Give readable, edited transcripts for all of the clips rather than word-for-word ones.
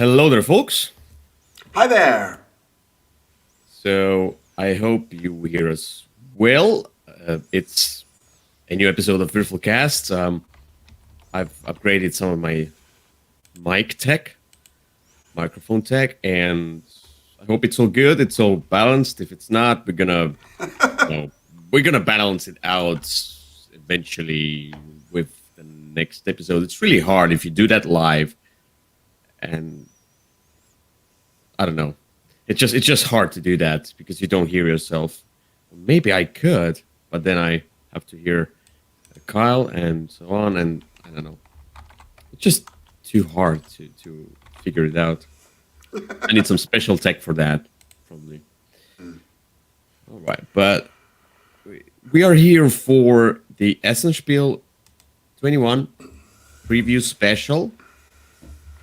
Hello there, folks. Hi there. So I hope you hear us well. It's a new episode of Würfel Cast. I've upgraded some of my mic tech, microphone tech, and I hope it's all good. It's all balanced. If it's not, we're gonna balance it out eventually with the next episode. It's really hard if you do that live, and I don't know. It's just hard to do that because you don't hear yourself. Maybe I could, but then I have to hear Kyle and so on, and I don't know. It's just too hard to figure it out. I need some special tech for that, probably. All right, but we are here for the Essen Spiel 21 preview special.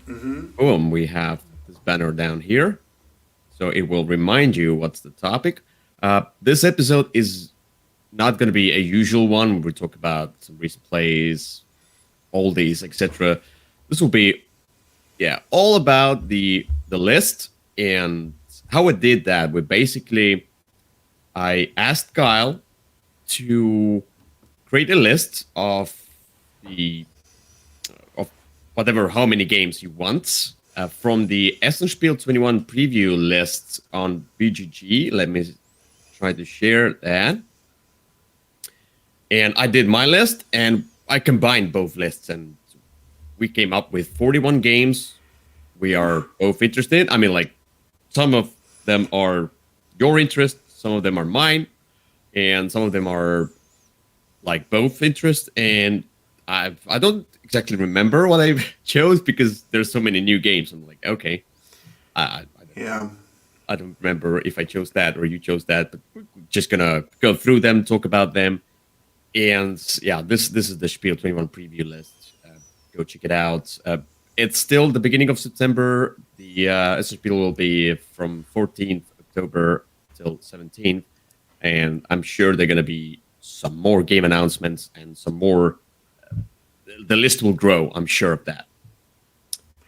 Boom, we have this banner down here. So it will remind you what's the topic. This episode is not going to be a usual one. We talk about some recent plays, oldies, etc. This will be, all about the list and how it did that. I asked Kyle to create a list of the of whatever how many games he wants from the Essen Spiel 21 preview list on BGG. Let me try to share that. And I did my list, and I combined both lists, and we came up with 41 games. We are both interested. I mean, like, some of them are your interest, some of them are mine, and some of them are like both interest. And I don't exactly remember what I chose because there's so many new games. I'm like, okay, I Yeah. I don't remember if I chose that or you chose that, but we're just gonna go through them, talk about them, and this is the Spiel 21 preview list. Go check it out. It's still the beginning of September. The Essen Spiel will be from 14th October till 17th, and I'm sure there are gonna be some more game announcements and some more. The list will grow. I'm sure of that.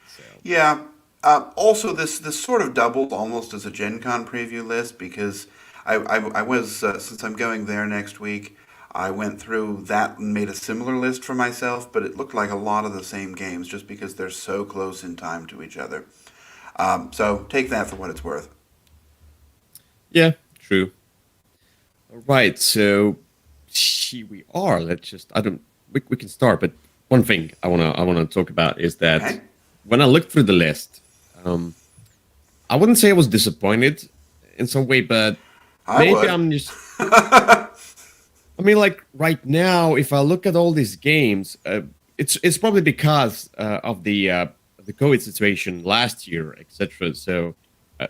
So Yeah. Also, this sort of doubled almost as a Gen Con preview list because I was, since I'm going there next week, I went through that and made a similar list for myself, but it looked like a lot of the same games just because they're so close in time to each other. So take that for what it's worth. yeah, true. All right, so here we are. Let's just I don't we can start, but one thing I wanna talk about is that Okay? when I looked through the list, um, I wouldn't say I was disappointed in some way, but I maybe would. I'm just. I mean, like right now, if I look at all these games, it's probably because of the COVID situation last year, etc. So uh,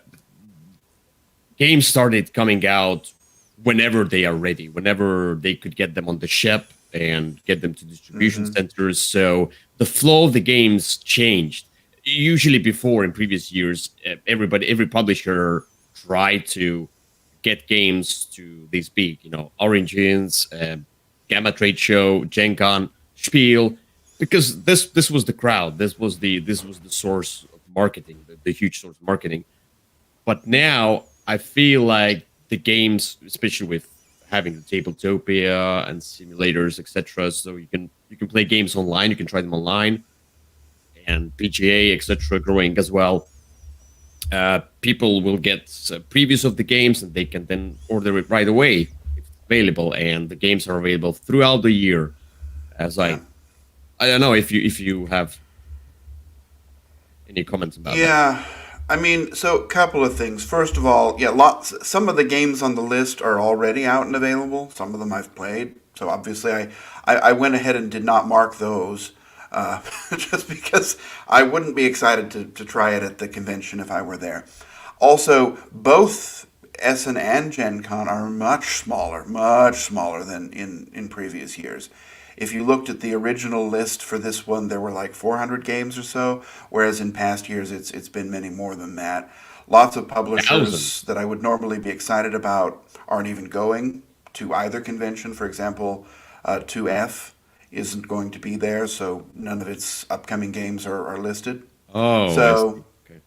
games started coming out whenever they are ready, whenever they could get them on the ship and get them to distribution hmm centers. So the flow of the games changed. Usually, before in previous years, every publisher tried to get games to this big, Origins, Gamma Trade Show, Gen Con, Spiel, because this was the crowd. This was the source of marketing, the huge source of marketing. But now I feel like the games, especially with having the Tabletopia and simulators, etc., so you can play games online, you can try them online, and PGA, etc., growing as well. People will get previews of the games, and they can then order it right away if it's available. And the games are available throughout the year. As Yeah. I don't know if you have any comments about that. Yeah. I mean, so a couple of things. First of all, yeah, lots. Some of the games on the list are already out and available. Some of them I've played. So obviously, I went ahead and did not mark those, just because I wouldn't be excited to try it at the convention if I were there. Also, both Essen and Gen Con are much smaller than in previous years. If you looked at the original list for this one, there were like 400 games or so, whereas in past years it's been many more than that. Lots of publishers Thousands. that I would normally be excited about aren't even going to either convention. For example, 2F isn't going to be there, so none of its upcoming games are listed. Oh, I So see. Okay.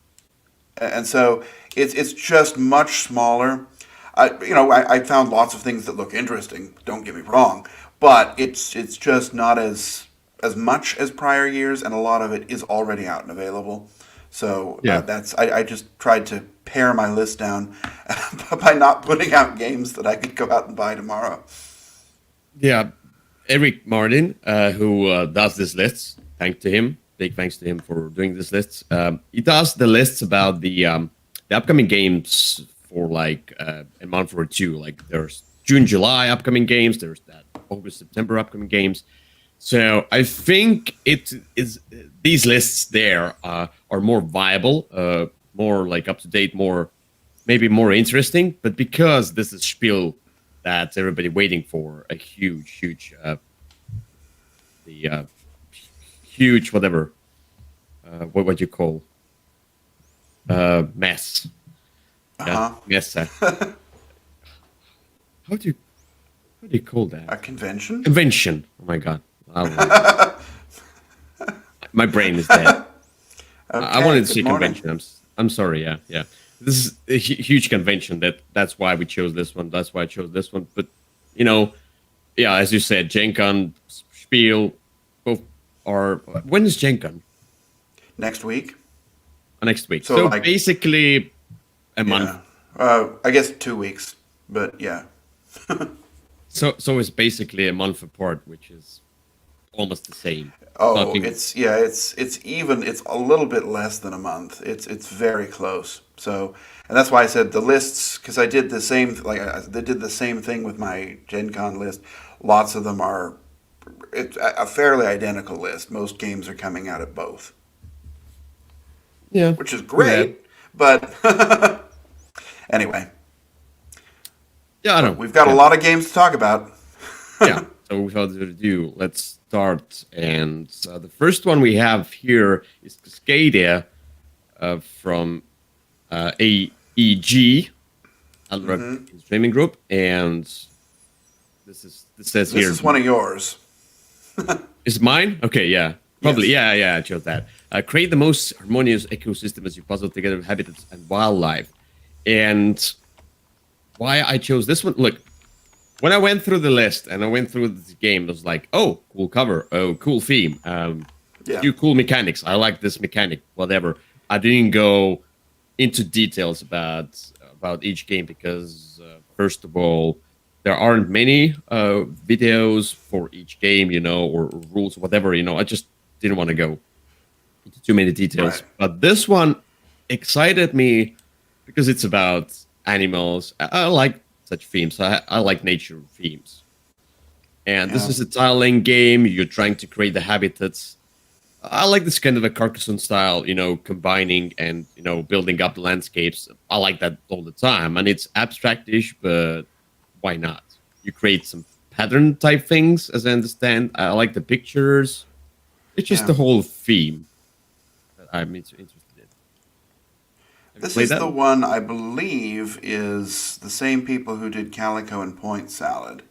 and so it's just much smaller. I found lots of things that look interesting. Don't get me wrong, but it's just not as much as prior years, and a lot of it is already out and available. So Yeah, I just tried to pare my list down by not putting out games that I could go out and buy tomorrow. yeah. Eric Martin, who does these lists, thanks to him. Big thanks to him for doing these lists. He does the lists about the upcoming games for like a month or two. Like there's June, July upcoming games. There's that August, September upcoming games. So I think it is these lists there are more viable, more like up to date, more maybe more interesting. But because this is Spiel that everybody waiting for, a huge the huge whatever what you call mess. Yeah, Uh mess. huh. How do you how do you call that? A convention? Convention. Oh my god. My brain is dead. I Okay. wanted to Good say morning. convention. I'm sorry. Yeah, yeah. This is a huge convention. That's why we chose this one. That's why I chose this one. But you know, yeah, as you said, Gen Con, Spiel, both are. When is Gen Con? Next week. Next week. So So like, basically a month. yeah. I guess 2 weeks, but yeah. So it's basically a month apart, which is almost the same. So I Oh, think it's even it's a little bit less than a month. It's very close. So, and that's why I said the lists because I did the same they did the same thing with my Gen Con list. Lots of them are it's a fairly identical list. Most games are coming out at both, yeah. which is Go ahead. great. But anyway, Yeah, I but know. we've got a Yeah. lot of games to talk about. Yeah. So without further ado, let's start. And the first one we have here is Cascadia from AEG, Alra Hmm. Streaming Group, and this says This here is one of yours. is mine. Okay, yeah, probably, Yes. yeah. I chose that. Create the most harmonious ecosystem as you puzzle together habitats and wildlife. And why I chose this one? Look, when I went through the list and I went through the game, it was like, oh, cool cover, oh, cool theme, Yeah. few cool mechanics. I like this mechanic, whatever. I didn't go into details about each game because, first of all, there aren't many videos for each game, or rules, whatever. I just didn't want to go into too many details. Right. But this one excited me because it's about animals. I like such themes. I like nature themes. And this Yeah. is a tiling game. You're trying to create the habitats. I like this kind of a Carcassonne style, combining and, building up the landscapes. I like that all the time. And it's abstract-ish, but why not? You create some pattern type things, as I understand. I like the pictures. It's just Yeah. the whole theme that I'm interested in. Have you This played is that? the one I believe is the same people who did Calico and Point Salad.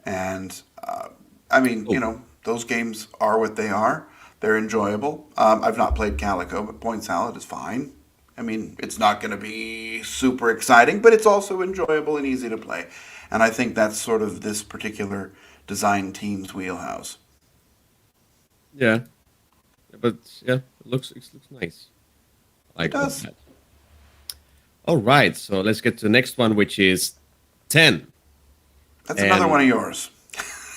And I mean, Oh, those games are what they are. They're enjoyable. I've not played Calico, but Point Salad is fine. I mean, it's not going to be super exciting, but it's also enjoyable and easy to play. And I think that's sort of this particular design team's wheelhouse. yeah. But yeah, it looks nice. I It like all does. that. All right, so let's get to the next one, which is 10. That's another one And of yours.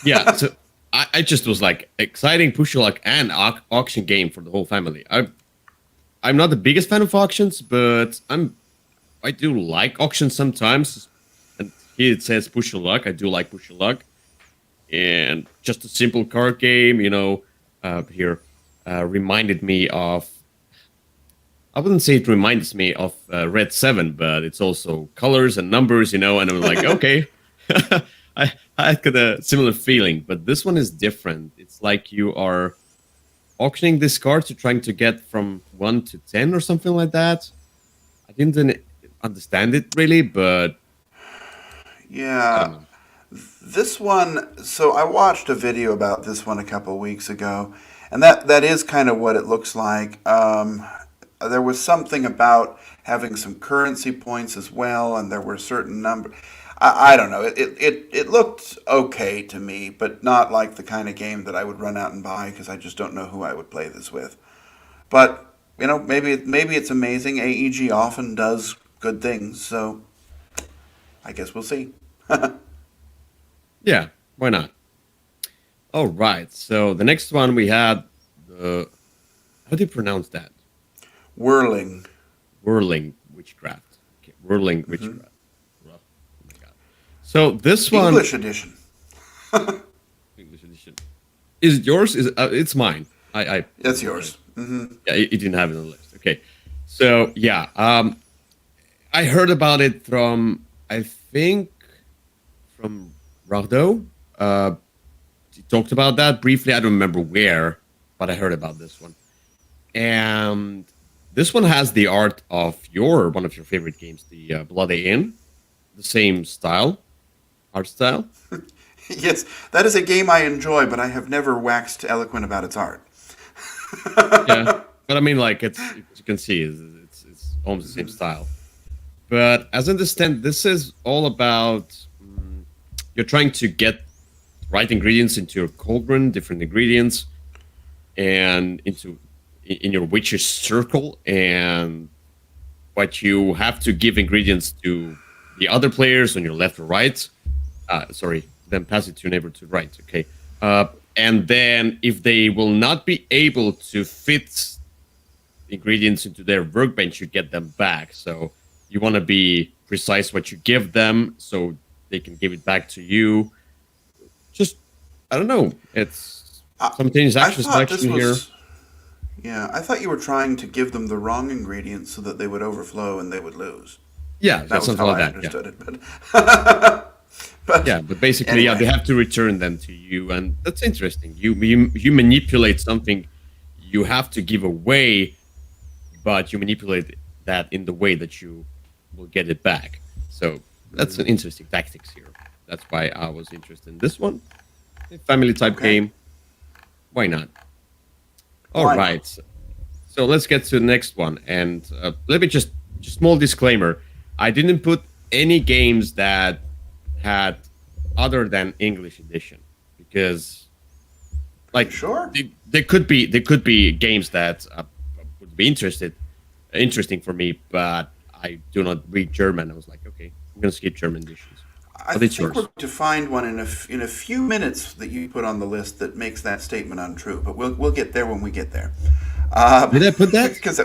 yeah, so I just was like exciting push your luck and auction game for the whole family. I'm not the biggest fan of auctions, but I do like auctions sometimes. And here it says push your luck. I do like push your luck, and just a simple card game, here reminded me of. I wouldn't say it reminds me of Red 7, but it's also colors and numbers, and I was like, okay. I got a similar feeling, but this one is different. It's like you are auctioning this card to trying to get from 1 to 10 or something like that. I didn't understand it really, but I don't Yeah. know. This one, so I watched a video about this one a couple of weeks ago, and that is kind of what it looks like. there was something about having some currency points as well, and there were certain number. I don't know. It looked okay to me, but not like the kind of game that I would run out and buy because I just don't know who I would play this with. But maybe it's amazing. AEG often does good things, so I guess we'll see. Yeah, why not? All right. So the next one we had the how do you pronounce that? Whirling. Whirling witchcraft. Okay, whirling witchcraft. Well, oh my god. So this one English edition. English edition is it yours. Is it's mine. I That's yours. Hmm. yeah, it didn't have it on the list. Okay, so yeah, I heard about it from I think from Rado. He talked about that briefly. I don't remember where, but I heard about this one. And this one has the art of one of your favorite games, the Bloody Inn, the same art style. Yes, that is a game I enjoy, but I have never waxed eloquent about its art. Yeah, but I mean, like it's as you can see, it's almost the same style. But as I understand, this is all about you're trying to get the right ingredients into your cauldron, different ingredients, and in your witch's circle, and what you have to give ingredients to the other players on your left or right. Sorry, then pass it to your neighbor to the right. Okay, and then if they will not be able to fit ingredients into their workbench, you get them back. So you want to be precise what you give them, so they can give it back to you. Just I don't know. It's I, simultaneous I action thought this selection here. was. Yeah, I thought you were trying to give them the wrong ingredients so that they would overflow and they would lose. Yeah, That that's was something how like I that. Yeah. understood it. But, Yeah, but but basically, yeah, they anyway, have to return them to you, and that's interesting. You manipulate something you have to give away, but you manipulate that in the way that you will get it back. So that's an interesting tactics here. That's why I was interested in this one. A family type okay. game. Why not? All Why not? right. So let's get to the next one. And let me just small disclaimer. I didn't put any games that had other than English edition because like Sure. they could be games that would be interesting for me, but I do not read German. I was like, okay, I'm gonna skip German editions. I But it's think we're yours. going to find one in a few minutes that you put on the list that makes that statement untrue. But we'll get there when we get there. Did I put that? Because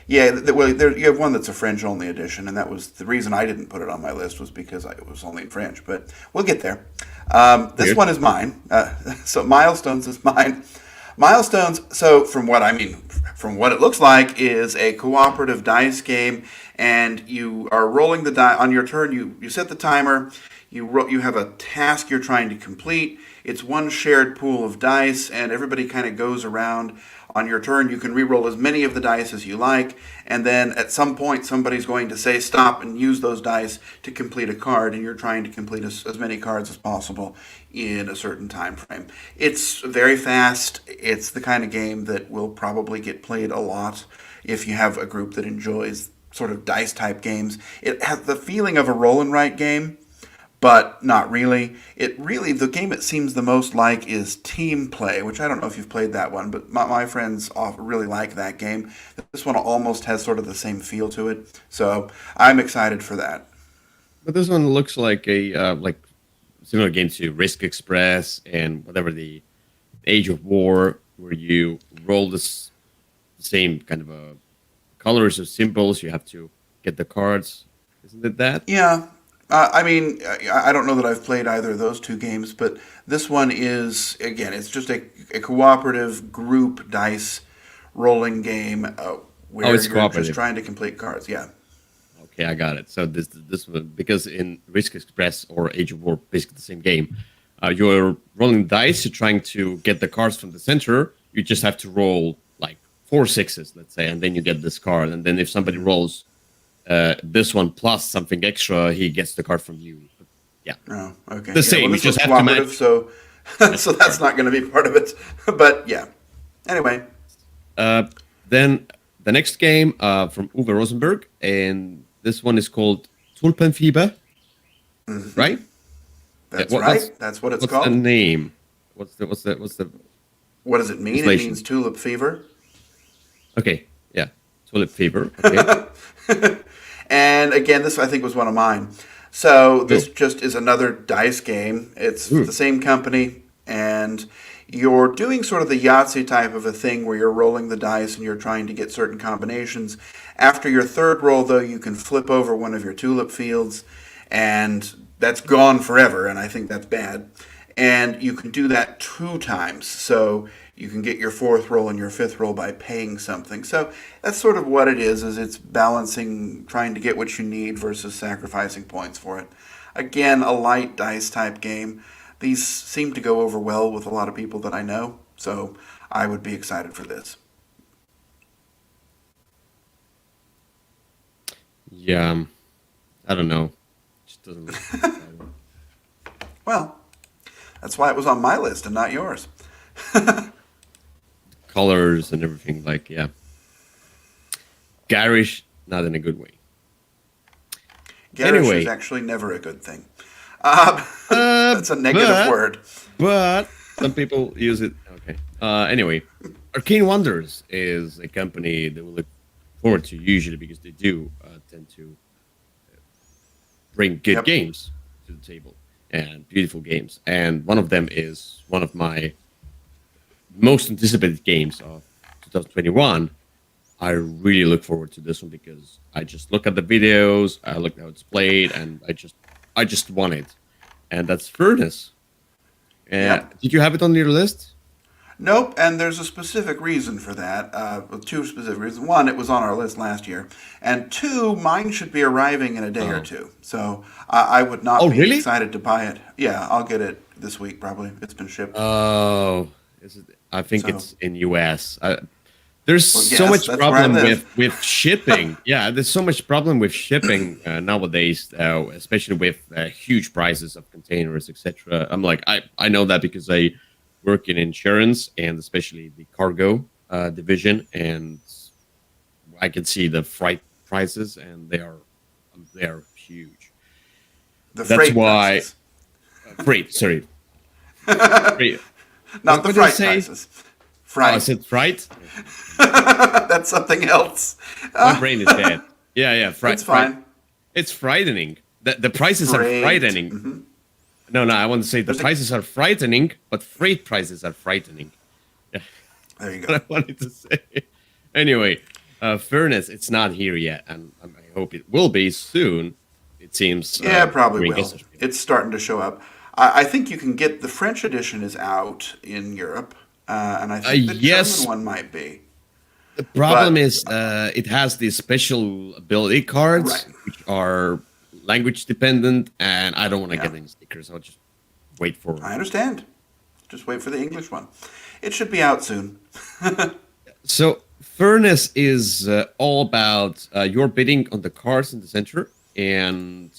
yeah, well, you have one that's a French only edition, and that was the reason I didn't put it on my list was because it was only in French. But we'll get there. This Weird. one is mine. So Milestones is mine. Milestones. So from what it looks like, is a cooperative dice game, and you are rolling the die on your turn. You set the timer. You have a task you're trying to complete. It's one shared pool of dice, and everybody kind of goes around. On your turn, you can re-roll as many of the dice as you like, and then at some point, somebody's going to say stop and use those dice to complete a card, and you're trying to complete as many cards as possible in a certain time frame. It's very fast. It's the kind of game that will probably get played a lot if you have a group that enjoys sort of dice type games. It has the feeling of a roll and write game, but not really. The game it seems the most like is Team Play, which I don't know if you've played that one, but my friends really like that game. This one almost has sort of the same feel to it, so I'm excited for that. But this one looks like a similar game to Risk Express and whatever the Age of War, where you roll this same kind of colors of symbols. You have to get the cards. Isn't it that? Yeah, I don't know that I've played either of those two games, but this one is, again, it's just a cooperative group dice rolling game Oh, where it's you're just cooperative. trying to complete cards. Yeah. Okay, I got it. So this one because in Risk Express or Age of War, basically the same game. You're rolling dice. You're trying to get the cards from the center. You just have to roll like four sixes, let's say, and then you get this card. And then if somebody rolls this one plus something extra, he gets the card from you. But yeah, Oh, okay. the Yeah, well, same. You this was just have to cooperative, match. so so that's not going to be part of it. But yeah. Anyway, Uh, then the next game from Uwe Rosenberg, and this one is called Tulpenfieber, right? Yeah, That's right. That's what it's what's the called. name? What's the What does it mean? It translation? means tulip fever. Okay, yeah, Tulip Fever. Okay, And again, this I think was one of mine. So this cool. just is another dice game. It's the Ooh. same company, and you're doing sort of the Yahtzee type of a thing where you're rolling the dice and you're trying to get certain combinations. After your third roll, though, you can flip over one of your tulip fields, and that's gone forever, and I think that's bad. And you can do that 2 times. So you can get your fourth roll and your fifth roll by paying something. So that's sort of what it is it's balancing, trying to get what you need versus sacrificing points for it. Again, a light dice type game. These seem to go over well with a lot of people that I know, so I would be excited for this. Yeah, I don't know. Just doesn't look exciting. Well, that's why it was on my list and not yours. Colors and everything, like, yeah, garish, not in a good way. Garish is Anyway, actually never a good thing. Uh, that's a negative but word. but some people use it. Okay. Anyway, Arcane Wonders is a company that we look forward to usually because they do tend to bring good Yep. games to the table and beautiful games. And one of them is one of my most anticipated games of 2021. I really look forward to this one because I just look at the videos, I look at how it's played, and I just want it. And that's Furnace. Yep. Did you have it on your list? Nope, and there's a specific reason for that. Well, 2 specific reasons. One, it was on our list last year, and two, mine should be arriving in a day or Oh. two. So I would not Oh, be really? excited to buy it. Yeah, I'll get it this week probably. It's been shipped. Oh, is it? I think So, it's in US. There's well, so yes, much that's where I problem live. with shipping. Yeah, there's so much problem with shipping nowadays, especially with huge prices of containers, etc. I'm like, I know that because I work in insurance and especially the cargo division, and I can see the freight prices, and they are huge. The That's freight why prices, freight. Sorry, freight. not the What did I fright say? prices. Oh, I Fright. said fright. That's something else. My brain is dead. Yeah, yeah, It's fright. fine. It's frightening. The prices are Freight. frightening. No, no, I want to say the There's a, prices are frightening, but freight prices are frightening. Yeah, there you what go. I wanted to say. Anyway, Furnace, it's not here yet, and I hope it will be soon. It seems Yeah, it probably during will. Essen Spiel. It's starting to show up. I think you can get the French edition is out in Europe, and I think the German Yes, one might be. the problem But is it has these special ability cards right, which are language dependent, and I don't want to yeah, get any stickers. I'll just wait for. I understand. Just wait for the English one. It should be out soon. So Furnace is all about your bidding on the cards in the center and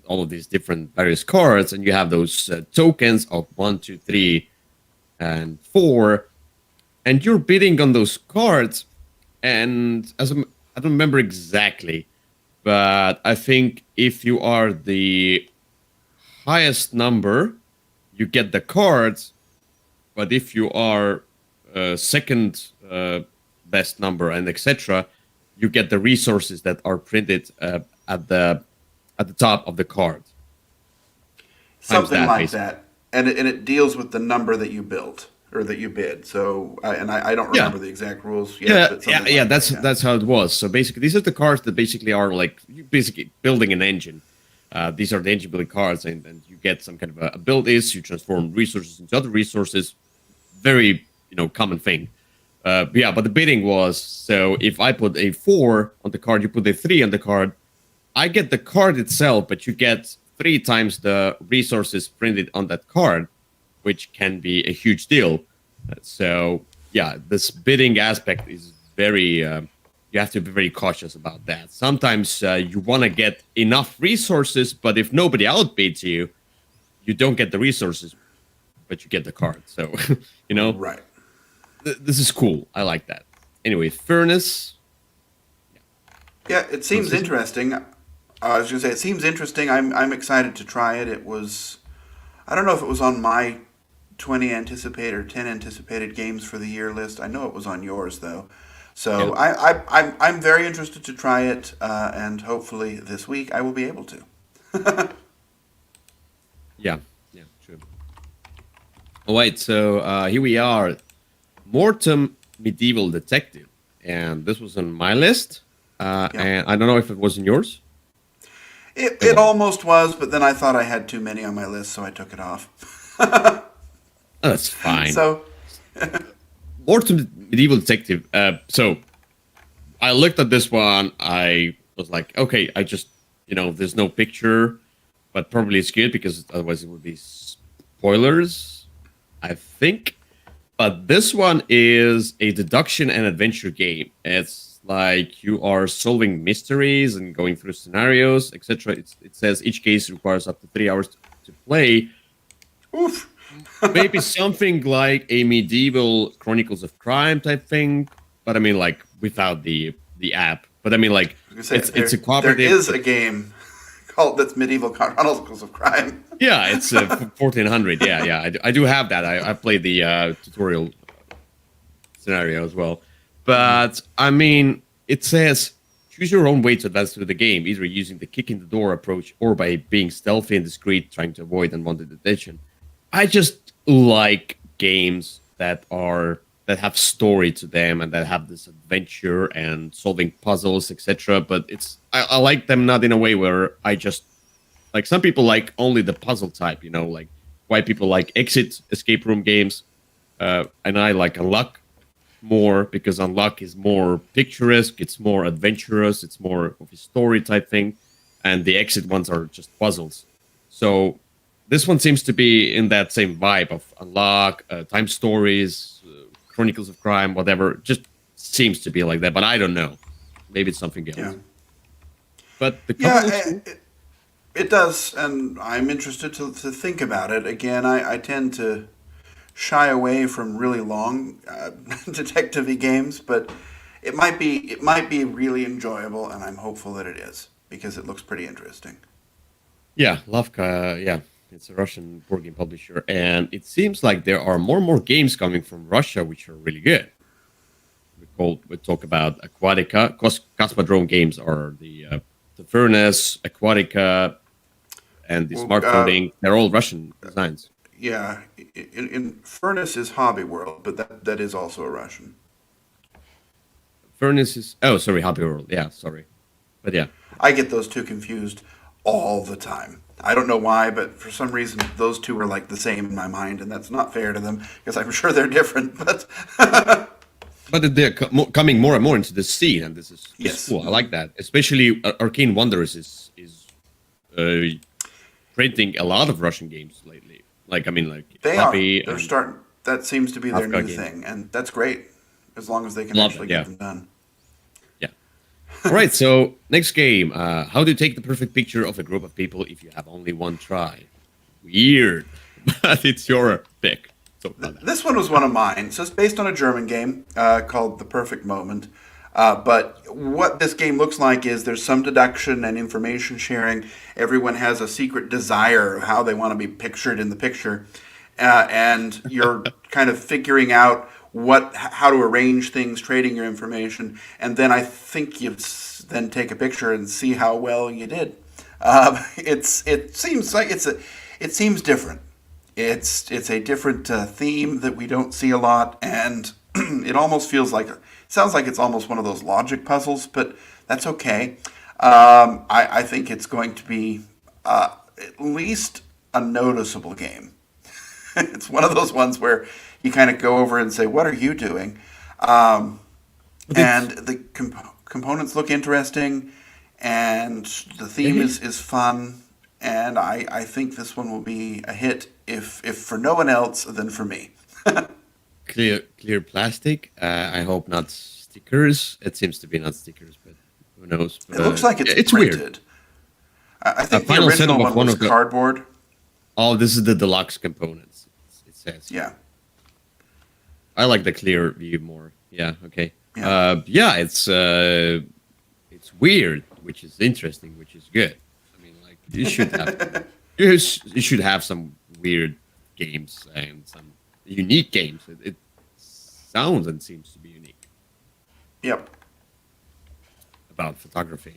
all of these different various cards, and you have those tokens of 1, 2, 3, and 4, and you're bidding on those cards. And I don't remember exactly, but I think if you are the highest number, you get the cards. But if you are second best number and etc., you get the resources that are printed at the top of the card. Times Something that, like basically. that, and it deals with the number that you built or that you bid. So, I don't Yeah, remember the exact rules yet, yeah, but yeah, something yeah. like That's that. Yeah. that's how it was. So basically, these are the cards that basically are like you basically building an engine. These are the engine building cards, and you get some kind of abilities. You transform resources into other resources. Very common thing. Yeah, but the bidding was so if I put a 4 on the card, you put a 3 on the card. I get the card itself, but you get 3 times the resources printed on that card, which can be a huge deal. So yeah, this bidding aspect is very. You have to be very cautious about that. Sometimes you want to get enough resources, but if nobody outbids you, you don't get the resources, but you get the card. So, you know, Right. this is cool. I like that. Anyway, Furnace. Yeah, it seems consistent. interesting. I was going to say it seems interesting. I'm excited to try it. It was I don't know if it was on my 20 anticipated or 10 anticipated games for the year list. I know it was on yours though. Yeah, So I'm very interested to try it, and hopefully this week I will be able to. yeah, yeah, true. All right, so here we are, Mortem Medieval Detective, and this was on my list, Yeah. and I don't know if it was in yours. It It wasn't. almost was, but then I thought I had too many on my list, so I took it off. Oh, that's fine. So, Mortem Medieval Detective. So I looked at this one. I was like, okay, I just, there's no picture, but probably it's good because otherwise it would be spoilers, I think. But this one is a deduction and adventure game. It's like you are solving mysteries and going through scenarios, etc. It says each case requires up to 3 hours to play. oof. Maybe something like a medieval Chronicles of Crime type thing, but I mean, like without the app. But I mean, like I was gonna say it's a there cooperative. is a game called that's Medieval Chronicles of Crime. Yeah, it's 1400. Yeah, yeah, I do have that. I played the tutorial scenario as well. But I mean, it says choose your own way to advance through the game, either using the kick in the door approach or by being stealthy and discreet, trying to avoid unwanted attention. I just like games that have story to them and that have this adventure and solving puzzles, etc. But I like them not in a way where I just like some people like only the puzzle type, like why people like exit escape room games, and I like Unlock more because Unlock is more picturesque, it's more adventurous, it's more of a story type thing, and the exit ones are just puzzles. So this one seems to be in that same vibe of Unlock, Time Stories, Chronicles of Crime, whatever. Just seems to be like that, but I don't know. Maybe it's something Yeah, else. But the cover yeah, looks cool. it does, and I'm interested to think about it. Again, I tend to shy away from really long detective-y games, but it might be really enjoyable, and I'm hopeful that it is because it looks pretty interesting. Yeah, Lavka, yeah. It's a Russian board game publisher, and it seems like there are more and more games coming from Russia, which are really good. We talk about Aquatica. Cosmodrome games are the Furnace, Aquatica, and the Well, Smart Coding. They're all Russian designs. yeah, in Furnace is Hobby World, but that is also a Russian. Furnace is sorry, Happy World. Yeah, sorry, but yeah, I get those two confused all the time. I don't know why, but for some reason those two are like the same in my mind, and that's not fair to them because I'm sure they're different. But but they're coming more and more into the scene, and this is yes, cool. I like that, especially Arcane Wonders is uh, printing a lot of Russian games lately. Like I mean, like they are. Hobby They're and starting. That seems to be their Kafka new games. thing, and that's great as long as they can Love that. actually get Yeah, them done. yeah. All right. So next game. How do you take the perfect picture of a group of people if you have only one try? Weird, but it's your pick. Talk about that. This one was one of mine. So it's based on a German game called The Perfect Moment. But what this game looks like is there's some deduction and information sharing. Everyone has a secret desire of how they want to be pictured in the picture, and you're kind of figuring out how to arrange things, trading your information, and then I think you then take a picture and see how well you did. It seems like it seems different. It's a different theme that we don't see a lot, and it almost sounds like it's almost one of those logic puzzles, but that's okay. I think it's going to be at least a noticeable game. It's one of those ones where you kind of go over and say, "What are you doing?" But And it's the components look interesting, and the yeah, theme is fun, and I think this one will be a hit if for no one else then for me. clear plastic. I hope not stickers. It seems to be not stickers, but who knows? It looks like it's It's weird. printed. I A think the final original setup of one one was of the. cardboard. Oh, this is the deluxe components. It says here. Yeah, I like the clear view more. Yeah. Okay. yeah. Yeah. It's it's weird, which is interesting, which is good. I mean, like you should have some weird games and some unique games. It sounds and seems to be unique Yep. about photography.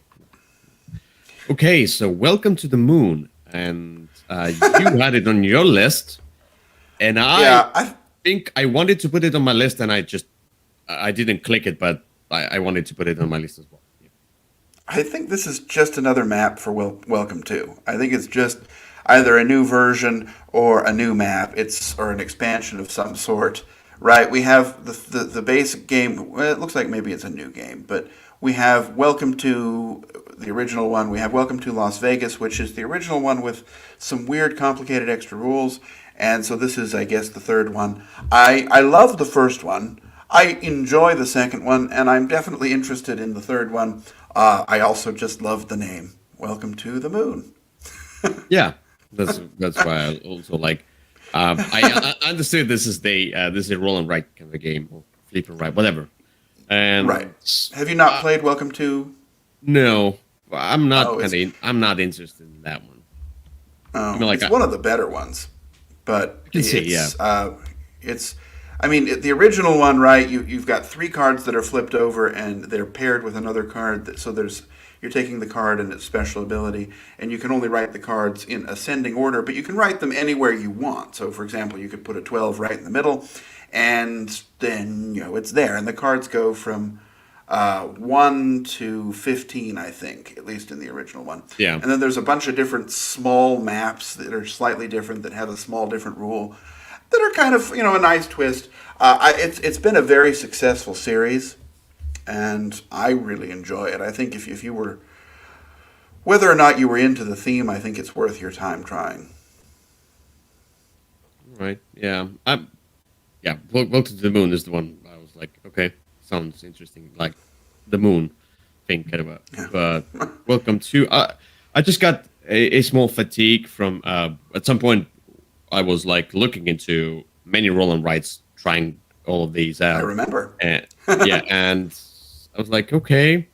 Okay, so welcome to the moon, and you had it on your list, and I Yeah, I think I wanted to put it on my list, and I didn't click it, but I wanted to put it on my list as well. Yeah. I think this is just another map for Welcome to. I think it's just either a new version or a new map. It's or an expansion of some sort, right? We have the basic game. Well, it looks like maybe it's a new game, but we have Welcome to the original one. We have Welcome to Las Vegas, which is the original one with some weird, complicated extra rules. And so this is, I guess, the third one. I love the first one. I enjoy the second one, and I'm definitely interested in the third one. I also just love the name. Welcome to the moon. Yeah, that's why I also like. I understood this is a roll and write kind of a game or flip and write, whatever. And Right. Have you not played Welcome to? no, Oh, it's I'm not interested in that one. I oh, mean, like it's one of the better ones, but I can see, yeah, it's. I mean, the original one, right? You've got three cards that are flipped over, and they're paired with another card. So you're taking the card and its special ability, and you can only write the cards in ascending order, but you can write them anywhere you want. So, for example, you could put a 12 right in the middle, and then it's there, and the cards go from 1 to 15, I think, at least in the original one. yeah, And then there's a bunch of different small maps that are slightly different that have a small different rule that are kind of a nice twist. It's been a very successful series, and I really enjoy it. I think if you were whether or not you were into the theme, I think it's worth your time trying. right, yeah. Yeah, Welcome to the Moon is the one I was like, okay, sounds interesting, like the moon thing, kind of a. But Welcome to, I just got a small fatigue from at some point I was like looking into many roll and writes, trying all of these I out, remember. and yeah, and I was like, okay,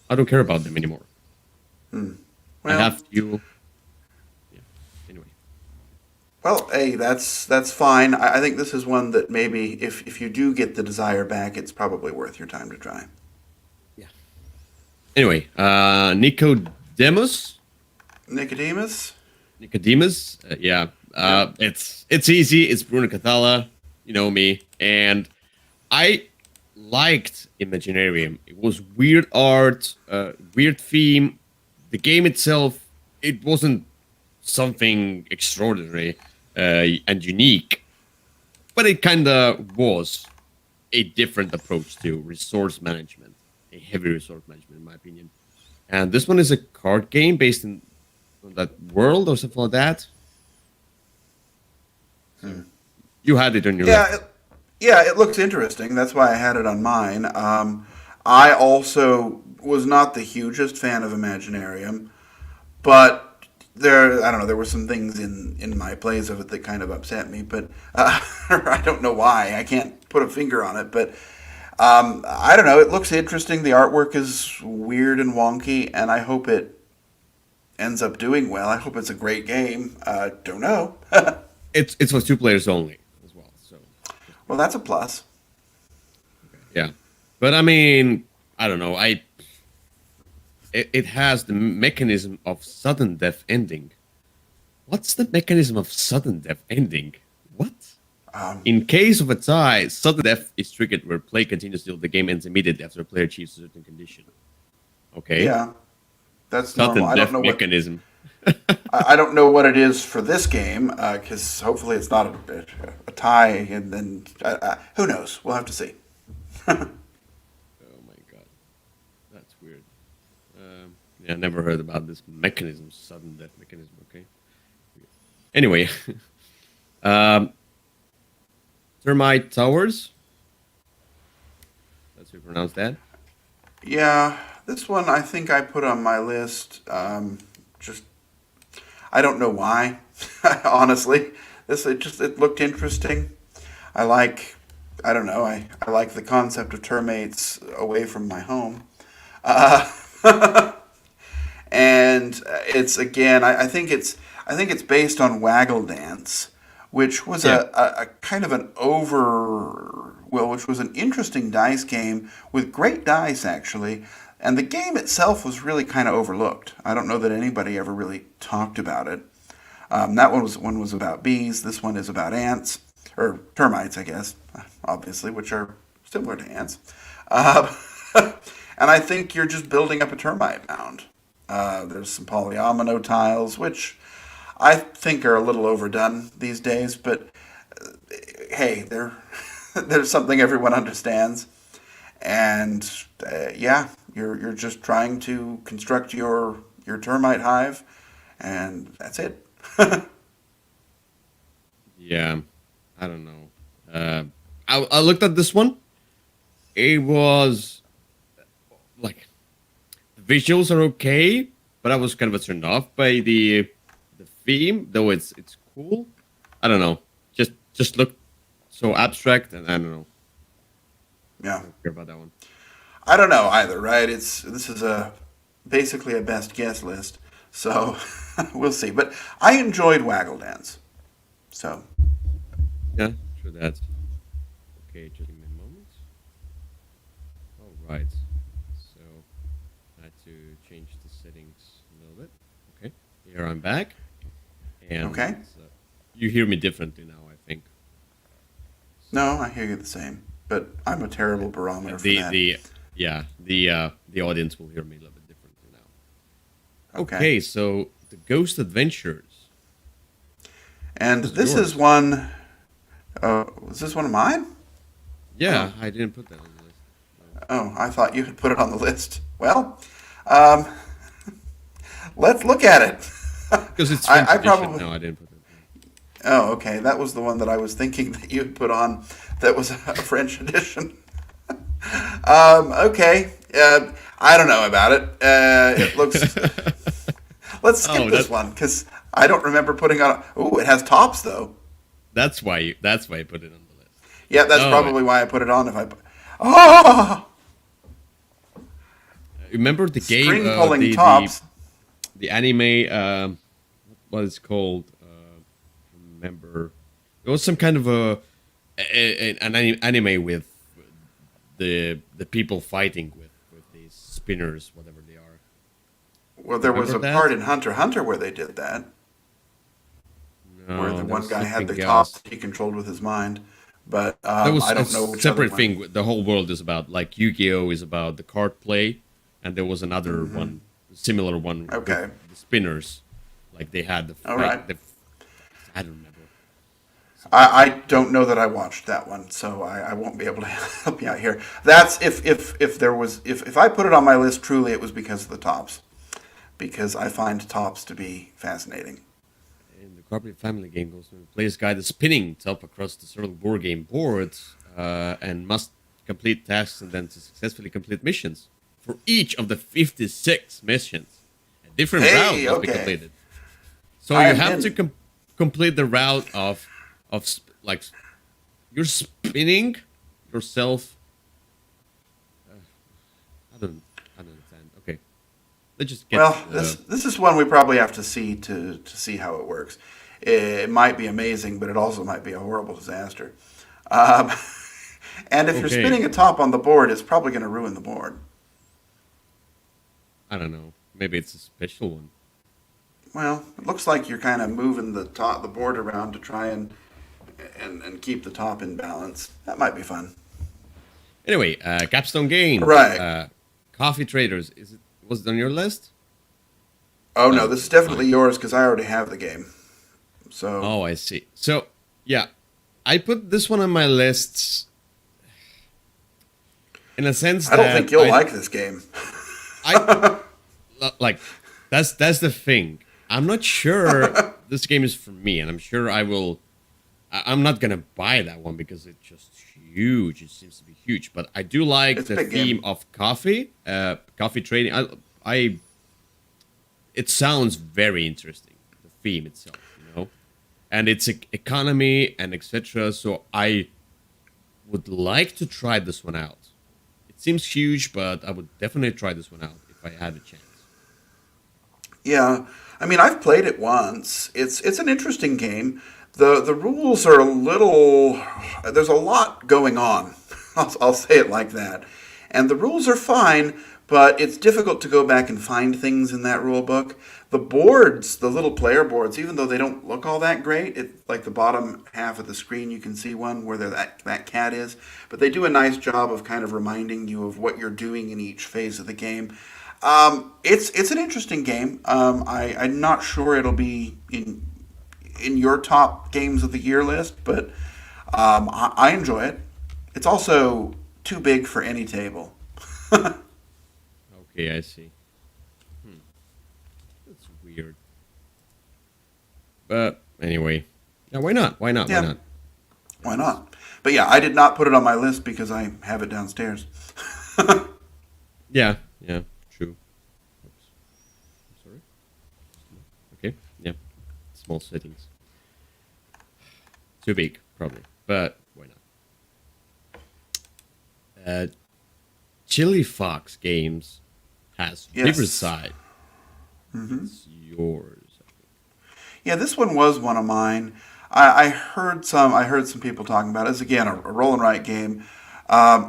I don't care about them anymore. I Well, have to, yeah. Anyway, well, hey, that's fine. I think this is one that maybe if you do get the desire back, it's probably worth your time to try. yeah. Anyway, Nicodemus. Nicodemus? Nicodemus. Yeah. Yeah. It's easy. It's Bruno Cathala. You know me. And I liked Imaginarium. It was weird art, weird theme. The game itself, it wasn't something extraordinary and unique, but it kind of was a different approach to resource management, a heavy resource management, in my opinion. And this one is a card game based in on that world or something like that. You had it on your list. Yeah, it looks interesting. That's why I had it on mine. I also was not the hugest fan of Imaginarium, but I don't know, there were some things in my plays of it that kind of upset me, but I don't know why. I can't put a finger on it, but I don't know. It looks interesting. The artwork is weird and wonky, and I hope it ends up doing well. I hope it's a great game. Don't know. It's for two players only as well. So Well, that's a plus. yeah, but I mean, I don't know. It has the mechanism of sudden death ending. What's the mechanism of sudden death ending? What? In case of a tie, sudden death is triggered where play continues till the game ends immediately after a player achieves a certain condition. Okay. Yeah, that's Sudden normal. I don't death know what mechanism. I don't know what it is for this game because hopefully it's not a tie, and then who knows? We'll have to see. Oh my god, that's weird. Yeah, I never heard about this mechanism, sudden death mechanism. Okay. Anyway, um, termite towers. That's how you pronounce that. Yeah, this one I think I put on my list. Just I don't know why. Honestly, it looked interesting. I don't know. I like the concept of termites away from my home. And it's again, I think it's based on Waggle Dance, which was Yeah. a kind of which was an interesting dice game with great dice actually, and the game itself was really kind of overlooked. I don't know that anybody ever really talked about it. That one was about bees. This one is about ants or termites, I guess, obviously, which are similar to ants. Uh, and I think you're just building up a termite mound. There's some polyomino tiles, which I think are a little overdone these days, but hey, there's something everyone understands. And yeah, you're just trying to construct your termite hive, and that's it. Yeah. I don't know. I looked at this one. It was like the visuals are okay, but I was kind of turned off by the theme, though it's cool. I don't know. Just look so abstract, and I don't know. I Yeah, don't care about that one. I don't know either, right? This is a basically a best guess list, so we'll see. But I enjoyed Waggle Dance, so Yeah, true that. Okay, just give me a moment. All right. So I had to change the settings a little bit. Okay, here I'm back, and okay. you hear me differently now, I think. So No, I hear you the same, but I'm a terrible barometer for that. the yeah the audience will hear me a little bit differently now. Okay. Okay, so the Ghost Adventures. And This is this is yours. one. Was this one of mine? Yeah, Oh, I didn't put that on the list. No. oh, I thought you had put it on the list. Well, um, let's look at it. Because it's French I edition. probably. No, I didn't put it. Oh, okay. That was the one that I was thinking that you had put on. That was a French edition. Okay. I don't know about it. It looks. Let's skip Oh, this one because I don't remember putting on. Ooh, it has tops though. that's why I put it on the list. Yeah, that's Oh, probably why I put it on. If I. Oh, remember the game? string pulling The tops. the anime. What it's called? Remember? It was some kind of anime with the people fighting with these spinners, whatever they are. Well, You there was remember a part that? in Hunter x Hunter where they did that, where No, the there one was guy had the something top else. that he controlled with his mind. But There was I a don't know which other separate one. thing. The whole world is about like Yu-Gi-Oh is about the card play, and there was another Hmm. one, similar one with Okay. the spinners. Like they had the All fight. right. I don't remember. I don't know that I watched that one, so I won't be able to help you out here. That's if there was if I put it on my list, truly it was because of the tops, because I find tops to be fascinating. In the cooperative family game goes when the player's guide is spinning itself across the several board game boards and must complete tasks and then to successfully complete missions. For each of the 56 missions, a different route Hey, must be okay, completed. So I you am have to in. complete the route like you're spinning yourself. Uh, I don't understand. Okay, let's just get. Well, this is one we probably have to see to see how it works. It might be amazing, but it also might be a horrible disaster. Um, and if you're Okay, spinning a top on the board, it's probably going to ruin the board. I don't know. Maybe it's a special one. Well, it looks like you're kind of moving the board around to try and keep the top in balance. That might be fun. Anyway, Capstone Games, Right. Coffee Traders. Was it on your list? Oh no, No, this is it's definitely fine. yours because I already have the game. So Oh, I see. So yeah, I put this one on my list in a sense I don't think that you'll like this game. I like that's the thing. I'm not sure this game is for me, and I'm sure I will. I'm not gonna buy that one because it's just huge. It seems to be huge, but I do like It's a the big theme game. of coffee, coffee trading. I it sounds very interesting. The theme itself, and it's economy and etc. So I would like to try this one out. It seems huge, but I would definitely try this one out if I had a chance. Yeah, I mean, I've played it once. It's an interesting game. The rules are a little. There's a lot going on. I'll say it like that. And the rules are fine, but it's difficult to go back and find things in that rule book. The boards, the little player boards, even though they don't look all that great, it's like the bottom half of the screen you can see one where that cat is. But they do a nice job of kind of reminding you of what you're doing in each phase of the game. It's an interesting game. I'm not sure it'll be in your top games of the year list, but I enjoy it. It's also too big for any table. Okay, I see. Hmm. That's weird. But anyway, yeah, why not? Why not? Why Yeah, not? why not? But yeah, I did not put it on my list because I have it downstairs. Yeah, yeah, true. Oops. I'm sorry. Okay, yeah, small settings. Too big, probably, but why not? Chili Fox Games has Yes. Riverside. Hmm. It's yours. Yeah, this one was one of mine. I heard some. I heard some people talking about it. It's again a roll and write game,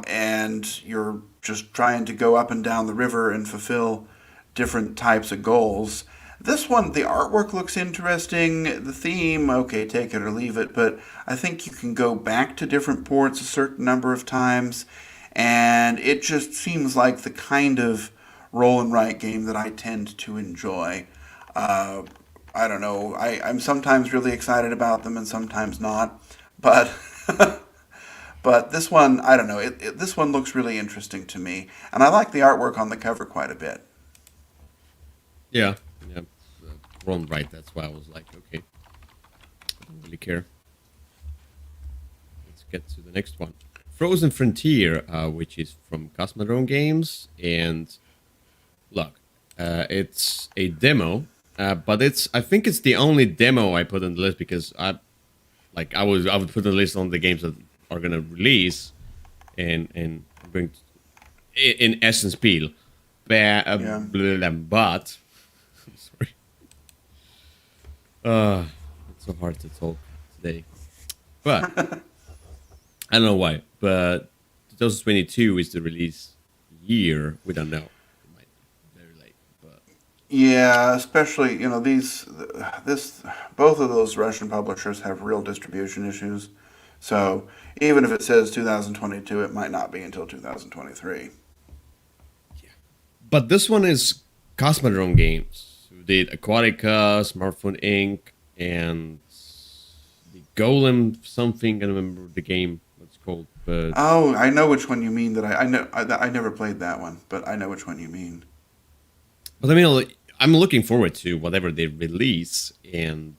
and you're just trying to go up and down the river and fulfill different types of goals. This one, the artwork looks interesting. The theme, okay, take it or leave it, but I think you can go back to different ports a certain number of times, and it just seems like the kind of roll and write game that I tend to enjoy. Uh, I don't know. I'm sometimes really excited about them and sometimes not. But but this one, I don't know. This one looks really interesting to me, and I like the artwork on the cover quite a bit. Yeah, yeah. Wrong, right. That's why I was like, okay, I don't really care. Let's get to the next one. Frozen Frontier, which is from Cosmodrome Games, and look, it's a demo, but I think it's the only demo I put on the list because I would put the list on the games that are gonna release, and I'm going to, in Essen Spiel, Yeah. but I'm sorry, it's so hard to talk today, but I don't know why, but 2022 is the release year. We don't know. It might be very late, but Yeah, especially this both of those Russian publishers have real distribution issues. So even if it says 2022, it might not be until 2023. yeah. But this one is Cosmodrome Games, who did Aquatica, Smartphone Inc., and the Golem something. I don't remember the game what it's called, but Oh, I know which one you mean. That I know I never played that one, but I know which one you mean. I mean, like, I'm looking forward to whatever they release, and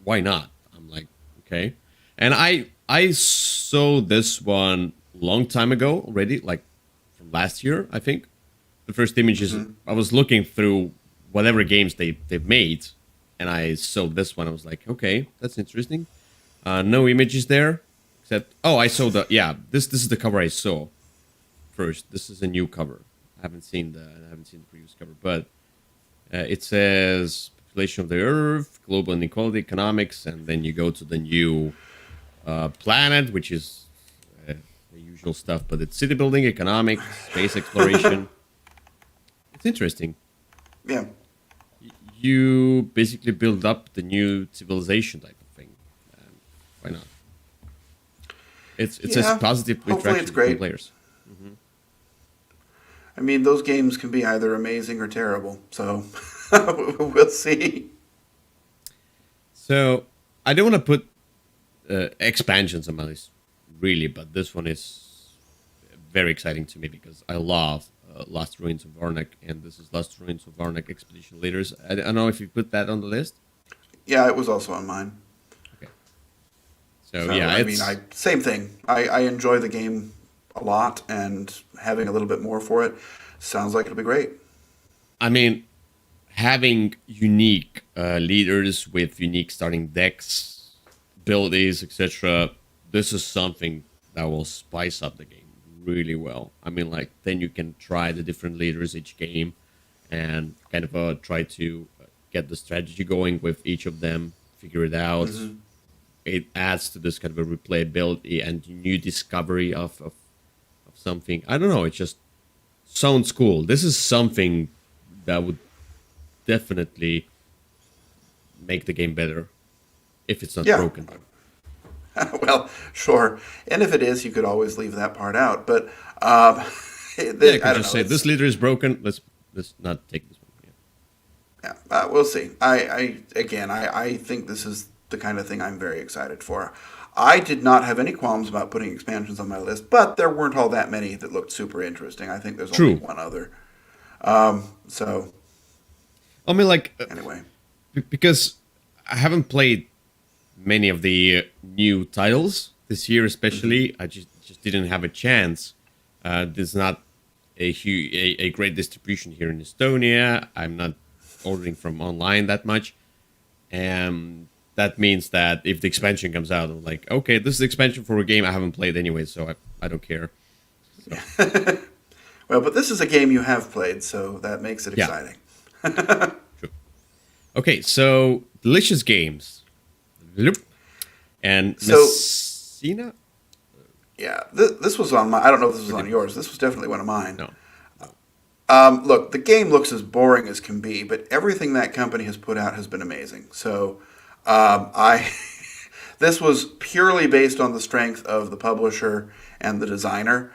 why not? I'm like, okay. And I saw this one long time ago already, like from last year, I think. The first images Hmm. I was looking through whatever games they've made, and I saw this one. I was like, okay, that's interesting. No images there, except I saw the this is the cover I saw first. This is a new cover. I haven't seen the previous cover, but it says population of the Earth, global inequality, economics, and then you go to the new planet, which is the usual stuff. But it's city building, economics, space exploration. It's interesting. Yeah, You basically build up the new civilization type of thing. Um, why not? It's a yeah. positive Hopefully, it's interaction between great. players. I mean, those games can be either amazing or terrible. So we'll see. So I don't want to put expansions on my list, really, but this one is very exciting to me because I love Lost Ruins of Varnak, and this is Lost Ruins of Varnak Expedition Leaders. I don't know if you put that on the list. Yeah, it was also on mine. Okay, so So yeah, I mean, I same thing. I enjoy the game a lot, and having a little bit more for it sounds like it'll be great. I mean, having unique leaders with unique starting decks, abilities, etc. This is something that will spice up the game really well. I mean, like then you can try the different leaders each game. and kind of try to get the strategy going with each of them, figure it out. Hmm. It adds to this kind of a replayability and new discovery of something. I don't know. It just sounds cool. This is something that would definitely make the game better if it's not Yeah. broken. Well, sure. And if it is, you could always leave that part out. But Yeah, I I could don't just know. say this It's leader is broken. Let's not take this one. Yeah. yeah. We'll see. I think this is the kind of thing I'm very excited for. I did not have any qualms about putting expansions on my list, but there weren't all that many that looked super interesting. I think there's only True. one other. So I mean, like anyway, because I haven't played many of the new titles this year, hmm, especially. I just didn't have a chance. There's not a great distribution here in Estonia. I'm not ordering from online that much, and that means that if the expansion comes out, I'm like, okay, this is the expansion for a game I haven't played anyway, so I don't care. So well, but this is a game you have played, so that makes it yeah, exciting. true. Okay, so delicious games. Bloop. And So Messina. yeah, this was on my. I don't know if this was Or on did yours. This was definitely one of mine. no, no. Look, the game looks as boring as can be, but everything that company has put out has been amazing. So, I this was purely based on the strength of the publisher and the designer.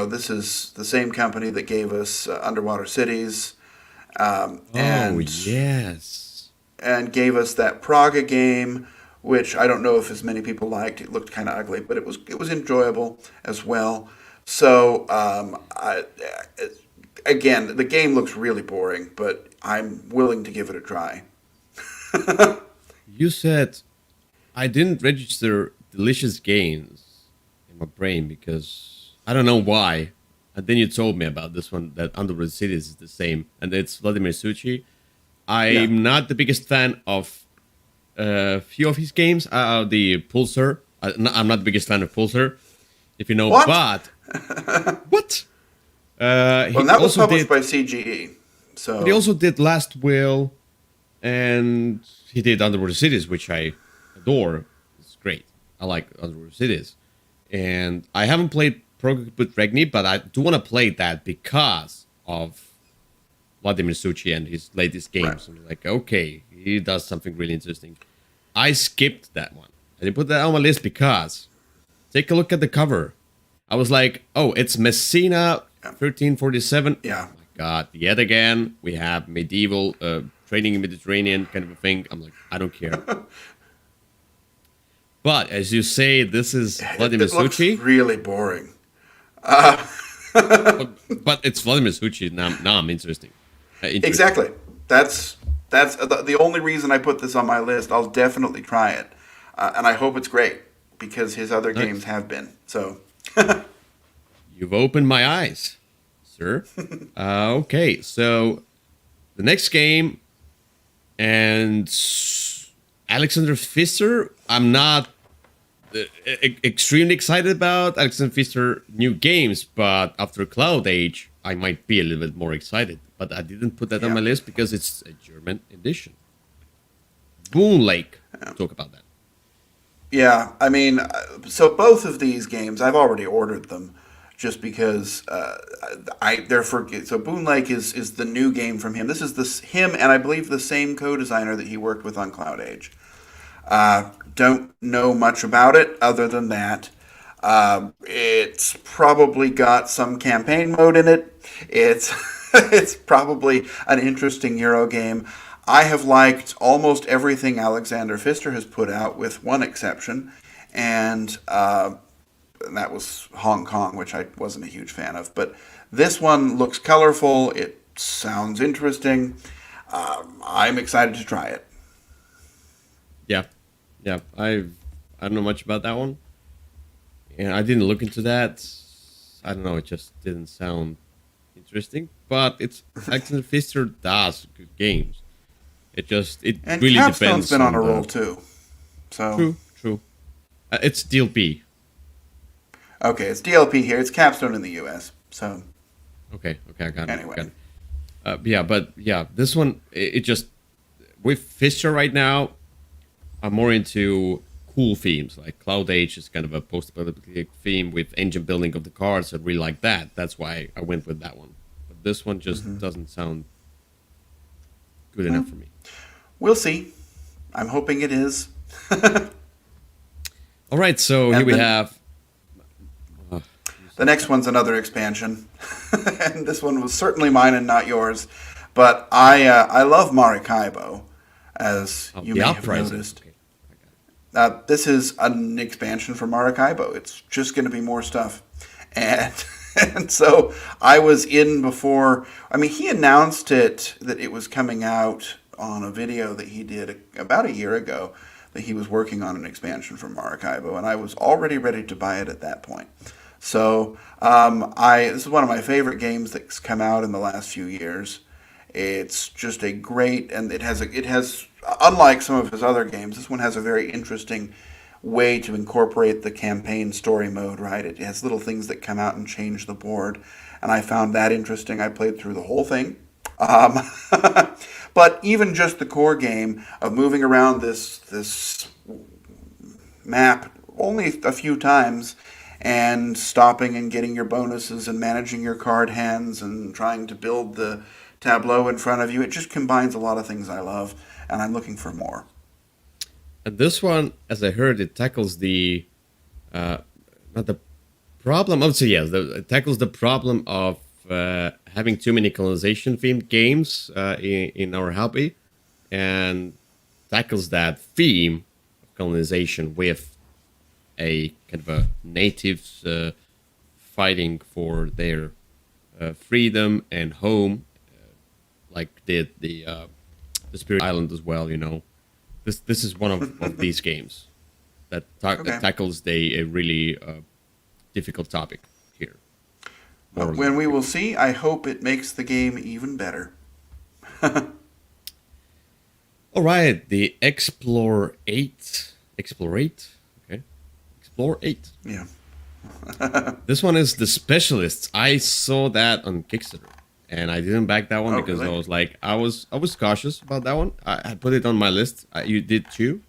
This is the same company that gave us Underwater Cities, um, Oh and yes. and gave us that Praga game, which I don't know if as many people liked. It looked kind of ugly, but it was enjoyable as well. So again, the game looks really boring, but I'm willing to give it a try. You said I didn't register delicious games in my brain because I don't know why. And then you told me about this one that Underworld Cities is the same, and it's Vladimir Suchi. Yeah. I'm not the biggest fan of a few of his games. The Pulsar. I'm not the biggest fan of Pulsar, if you know. What? But what? Well, He that was also published did. by CGE. But he So also did Last Will, and he did Underworld Cities, which I adore. It's great. I like Underworld Cities, and I haven't played Prokoput Regni, but I do want to play that because of Vladimir Suchi and his latest right. games. I'm like, okay, he does something really interesting. I skipped that one. I didn't put that on my list because take a look at the cover. I was like, oh, it's Messina Yeah. 1347. Yeah. Oh my god, yet again, we have medieval trading in Mediterranean kind of a thing. I'm like, I don't care. But as you say, this is Vladimir It looks Suchi. really boring. But it's Vladimir Suchi. Now I'm interested. Exactly. That's the only reason I put this on my list. I'll definitely try it, and I hope it's great because his other games Nice. have been. So You've opened my eyes, sir. Okay, so the next game and Alexander Pfister. I'm not extremely excited about Alexander Pfister new games, but after Cloud Age, I might be a little bit more excited. But I didn't put that on yeah, my list because it's a German edition. Boon Lake. yeah, Talk about that. yeah. I mean, so both of these games I've already ordered them, just because they're for. So Boon Lake is the new game from him. This is him and I believe the same co-designer that he worked with on Cloud Age. Don't know much about it other than that. It's probably got some campaign mode in it. It's it's probably an interesting Euro game. I have liked almost everything Alexander Pfister has put out, with one exception, and that was Hong Kong, which I wasn't a huge fan of. But this one looks colorful. It sounds interesting. I'm excited to try it. Yeah, yeah. I don't know much about that one, and I didn't look into that. I don't know. It just didn't sound interesting. But it's Alexander Pfister does good games. It And really Capstone's depends been on on a roll the too. So, true, true. It's DLP. okay, it's DLP here. It's Capstone in the US. So, Okay, okay, I got it. anyway. Got it. Yeah, but yeah, this one it just with Fisher right now. I'm more into cool themes. Like Cloud Age is kind of a post-apocalyptic theme with engine building of the cars. I really like that. That's why I went with that one. But this one just doesn't sound good enough Well, for me. we'll see. I'm hoping it is. All right, so here And we then have. Uh, the next one's another expansion, and this one was certainly mine and not yours. But I love Maracaibo, as you the may have uprising. noticed. Okay, I got it. This is an expansion for Maracaibo. It's just going to be more stuff, and and so I was in before. I mean, he announced it that it was coming out on a video that he did about a year ago. That he was working on an expansion for Maracaibo, and I was already ready to buy it at that point. So I this is one of my favorite games that's come out in the last few years. It's just a great, and it has unlike some of his other games, this one has a very interesting way to incorporate the campaign story mode. Right, it has little things that come out and change the board, and I found that interesting. I played through the whole thing. Um, but even just the core game of moving around this map only a few times and stopping and getting your bonuses and managing your card hands and trying to build the tableau in front of you. It just combines a lot of things I love, and I'm looking for more. And this one, as I heard, it tackles the uh, not the problem. Obviously, yes, it tackles the problem of having too many colonization themed games in our hobby, and tackles that theme of colonization with a kind of a natives fighting for their freedom and home, like did the Spirit Island as well. You know, this is one of these games Okay. that tackles a really difficult topic here. More When than we will freedom. see, I hope it makes the game even better. All right, the Explore 8, okay, Explore 8. Yeah. This one is the Specialists. I saw that on Kickstarter, and I didn't back that one Oh, because I really? was like, I was cautious about that one. I put it on my list. You did too,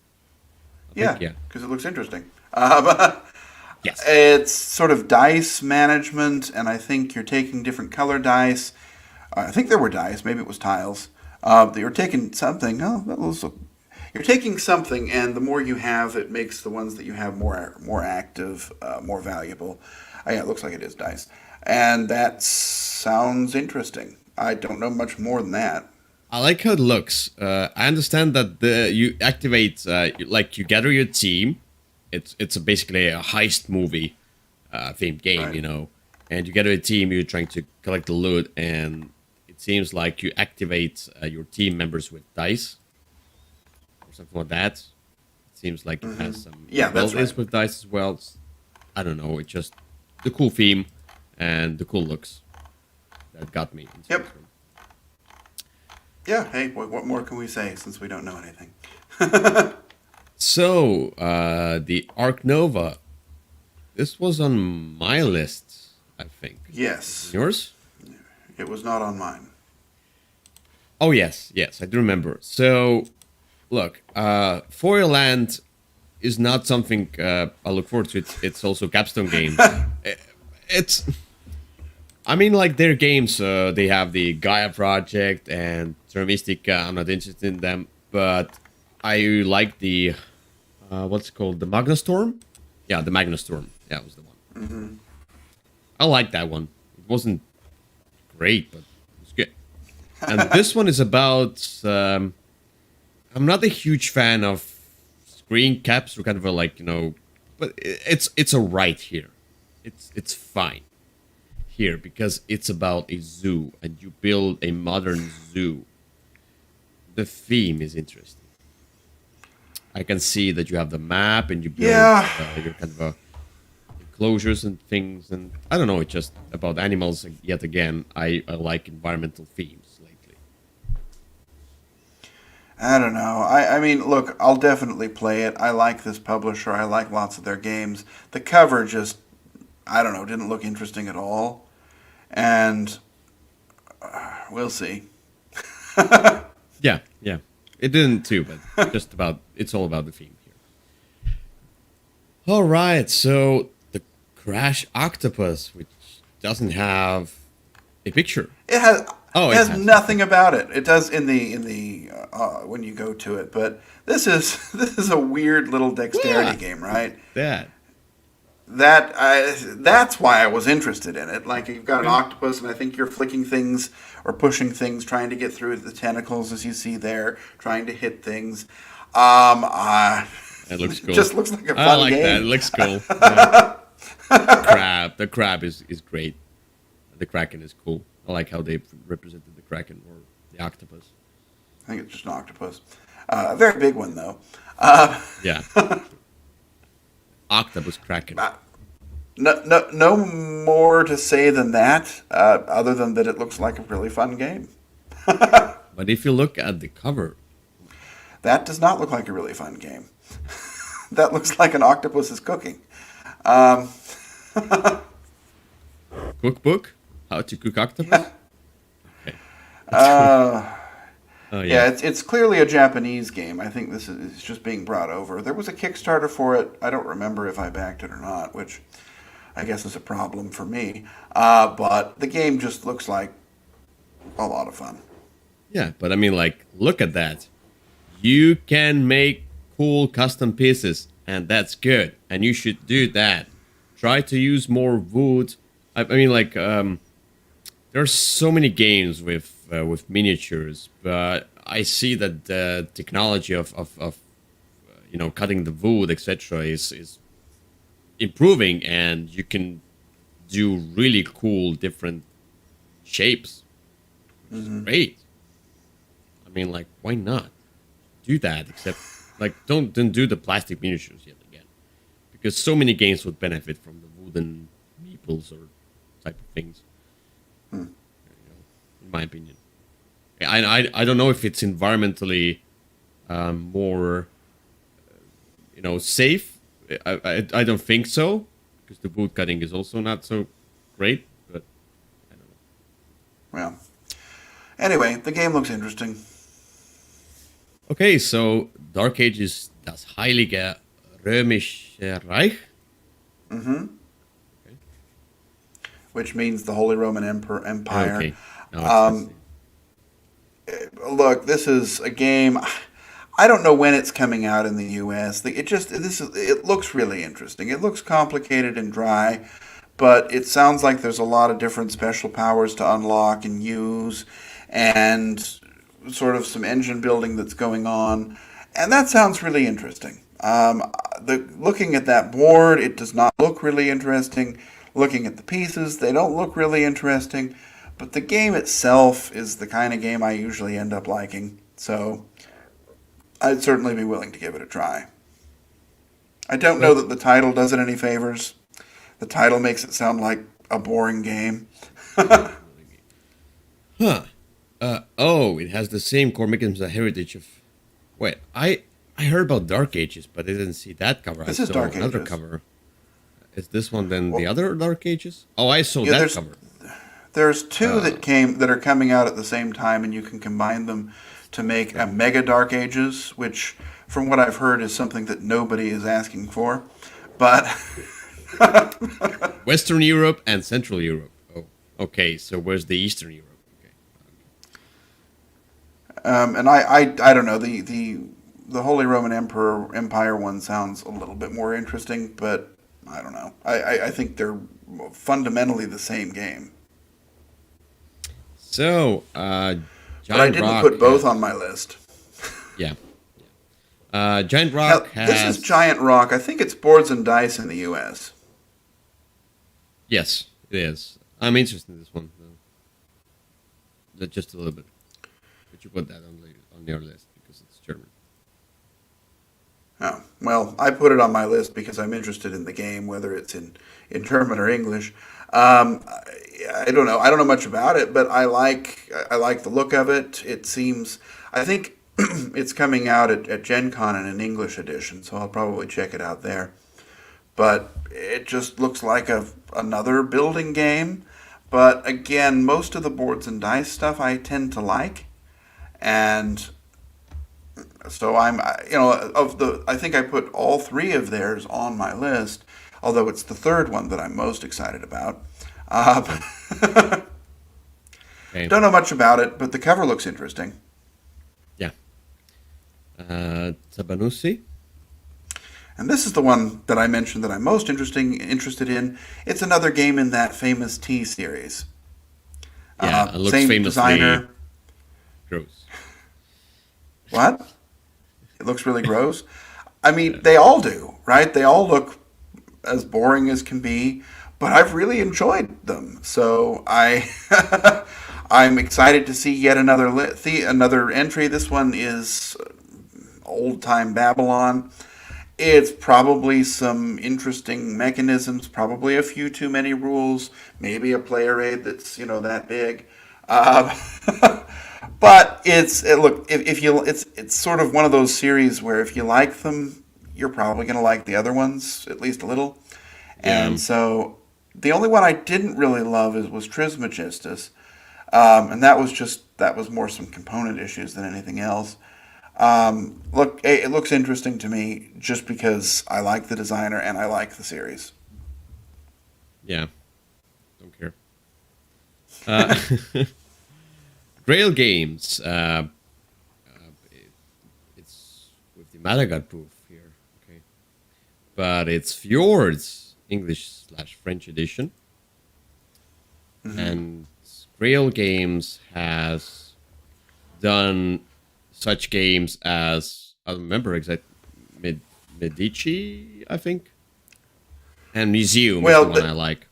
I think. Yeah, Yeah. because it looks interesting. Yes. It's sort of dice management, and I think you're taking different color dice. I think there were dice, maybe it was tiles. You're taking something. Oh, that was. You're taking something, and the more you have, it makes the ones that you have more active, more valuable. Yeah, it looks like it is dice, and that sounds interesting. I don't know much more than that. I like how it looks. I understand that you activate like you gather your team. It's basically a heist movie themed game, Right. you know. And you gather a team. You're trying to collect the loot, and it seems like you activate your team members with dice or something like that. It seems like it has some Yeah, that's abilities right. with dice as well. I don't know. It's just the cool theme and the cool looks that got me into Yep. this one. Yeah. Hey, what more can we say since we don't know anything? So, the Arc Nova. This was on my list, I think. Was it Yes, yours? it was not on mine. Oh, yes, I do remember. So, look, Foilland is not something I look forward to. It's also Capstone Games. It's, I mean, like their games, they have the Gaia Project and Terra Mystica. I'm not interested in them, but I like the what's it called, the Magnastorm. Yeah, the Magnastorm. Yeah, it was the one. I like that one. It wasn't great, but it was good. And this one is about. I'm not a huge fan of screen caps or kind of a like but it's a right here. It's fine here because it's about a zoo and you build a modern zoo. The theme is interesting. I can see that you have the map and you build Yeah, your kind of enclosures and things, and I don't know. It's just about animals. Yet again, I like environmental themes lately. I don't know. I mean, look, I'll definitely play it. I like this publisher. I like lots of their games. The cover just, I don't know, didn't look interesting at all. And We'll see. Yeah, yeah. It didn't too, but just about. It's all about the theme here. All right, so the Crash Octopus, which doesn't have a picture. It has Oh, it it has has. nothing about it. It does in the when you go to it, but this is a weird little dexterity Yeah, game, right? that. That's why I was interested in it. Like you've got an Okay. octopus, and I think you're flicking things or pushing things, trying to get through the tentacles, as you see there, trying to hit things. It looks It cool. just looks like a I fun like that. It game. looks cool. Yeah. The crab is great. The kraken is cool. I like how they represented the kraken or the octopus. I think it's just an octopus. A very big one though. Yeah, octopus kraken. No more to say than that, other than that it looks like a really fun game. But if you look at the cover, That does not look like a really fun game. That looks like an octopus is cooking. Um, cookbook, how to cook octopus. Okay. uh, Oh yeah, yeah. it's clearly a Japanese game. I think this is just being brought over. There was a Kickstarter for it. I don't remember if I backed it or not, which I guess is a problem for me. But the game just looks like a lot of fun. Yeah, but I mean, like, look at that. You can make cool custom pieces, and that's good. And you should do that. Try to use more wood. I mean, like, there's so many games with miniatures, but I see that the technology of cutting the wood, etc., is improving, and you can do really cool different shapes, which is great. I mean, like, why not do that? Except, like, don't do the plastic miniatures yet again, because so many games would benefit from the wooden meeples or type of things. In my opinion, I don't know if it's environmentally more safe. I don't think so, because the wood cutting is also not so great. But I don't know. Well, anyway, the game looks interesting. Okay, so Dark Ages, das Heilige Römische Reich. Hmm. Okay. Which means the Holy Roman Empire. Okay. Now it's Um, Look, this is a game. I don't know when it's coming out in the U.S. It looks really interesting. It looks complicated and dry, but it sounds like there's a lot of different special powers to unlock and use, and sort of some engine building that's going on, and that sounds really interesting. Looking at that board, it does not look really interesting. Looking at the pieces, they don't look really interesting. But the game itself is the kind of game I usually end up liking, so I'd certainly be willing to give it a try. I don't know But that the title does it any favors. The title makes it sound like a boring game. huh? Oh, it has the same core mechanisms and heritage of. Wait, I heard about Dark Ages, but I didn't see that cover. I This is saw Dark another Ages. cover. Is this one then the Well, other Dark Ages? Oh, I saw yeah, that cover. there's two Uh, that are coming out at the same time, and you can combine them to make a Mega Dark Ages, which, from what I've heard, is something that nobody is asking for. But Western Europe and Central Europe. Oh, okay. So where's the Eastern Europe? Okay. and I don't know, the Holy Roman Empire one sounds a little bit more interesting, but I don't know. I think they're fundamentally the same game. So, But I Giant didn't Rock put both has on my list. yeah. Giant Now, Rock this is has Giant Rock. I think it's boards and dice in the U.S. yes, it is. I'm interested in this one. Just a little bit. But you put that on your list because it's German. Oh, well, I put it on my list because I'm interested in the game, whether it's in German or English. I don't know. I don't know much about it, but I like the look of it. It seems. I think it's coming out at Gen Con in an English edition, so I'll probably check it out there. But it just looks like another building game, But again, most of the boards and dice stuff I tend to like, and so I think I put all three of theirs on my list, although it's the third one that I'm most excited about. Uh, Okay. don't know much about it, but the cover looks interesting. Yeah. Tabanusi. And this is the one that I mentioned that I'm most interested in. It's another game in that famous T series. Yeah, it looks Same famously designer. gross. What? It looks really gross. I mean, Yeah. they all do, right? They all look as boring as can be, but I've really enjoyed them. So I'm excited to see yet another entry. This one is old time Babylon. It's probably some interesting mechanisms, probably a few too many rules, maybe a player aid that's that big. Uh, but look, if you it's sort of one of those series where if you like them, you're probably going to like the other ones at least a little. Yeah. And so the only one I didn't really love was Trismegistus, and that was more some component issues than anything else. Look, it looks interesting to me just because I like the designer and I like the series. Yeah. Don't care. Uh, Grail Games. It's with the Malaga proof here. Okay. But it's Fjords English/French edition. Hmm. And Grail Games has done such games as I don't remember exact Medici, I think, and Museum is the Well, one I like.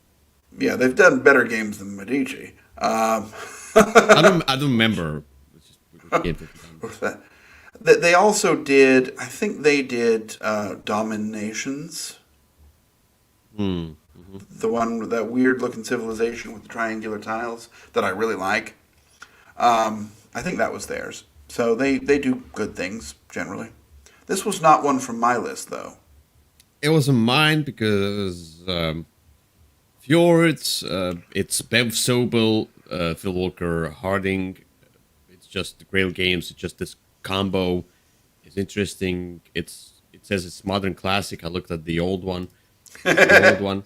yeah, they've done better games than Medici. I don't remember which games they've done. What's that? They also did. I think they did Dominations, Hmm. Hmm. the one with that weird looking civilization with the triangular tiles that I really like. I think that was theirs. So they do good things generally. This was not one from my list though. It was a mine because Fjords, it's Bev Sobel, Phil Walker Harding. It's just the Grail Games. It's just this combo. It's interesting. It says it's modern classic. I looked at the old one, the old one,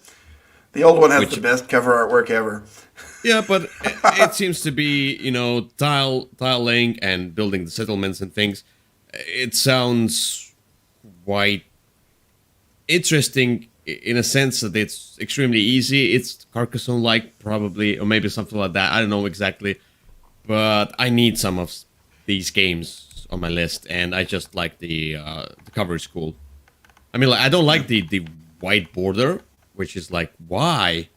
The old one has the which best cover artwork ever. yeah, but it seems to be tile laying and building the settlements and things. It sounds quite interesting in a sense that it's extremely easy. It's Carcassonne like probably, or maybe something like that. I don't know exactly, but I need some of these games on my list, and I just like the cover is cool. I mean, like, I don't like the white border, which is like, why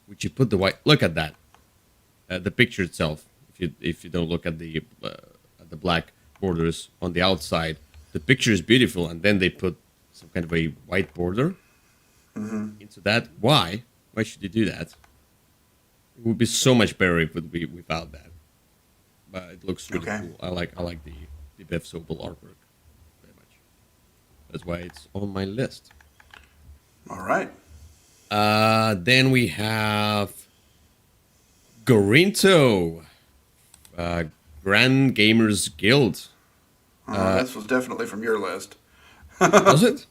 would you put the white? Look at that, the picture itself. If you don't look at the black borders on the outside, the picture is beautiful, and then they put some kind of a white border into that. Why? Why should you do that? It would be so much better if it would be without that. But it looks really Okay. cool. I like the Bev Sobel artwork very much. That's why it's on my list. All right. Then we have Gorinto, uh, Grand Gamers Guild. This was definitely from your list. Was it?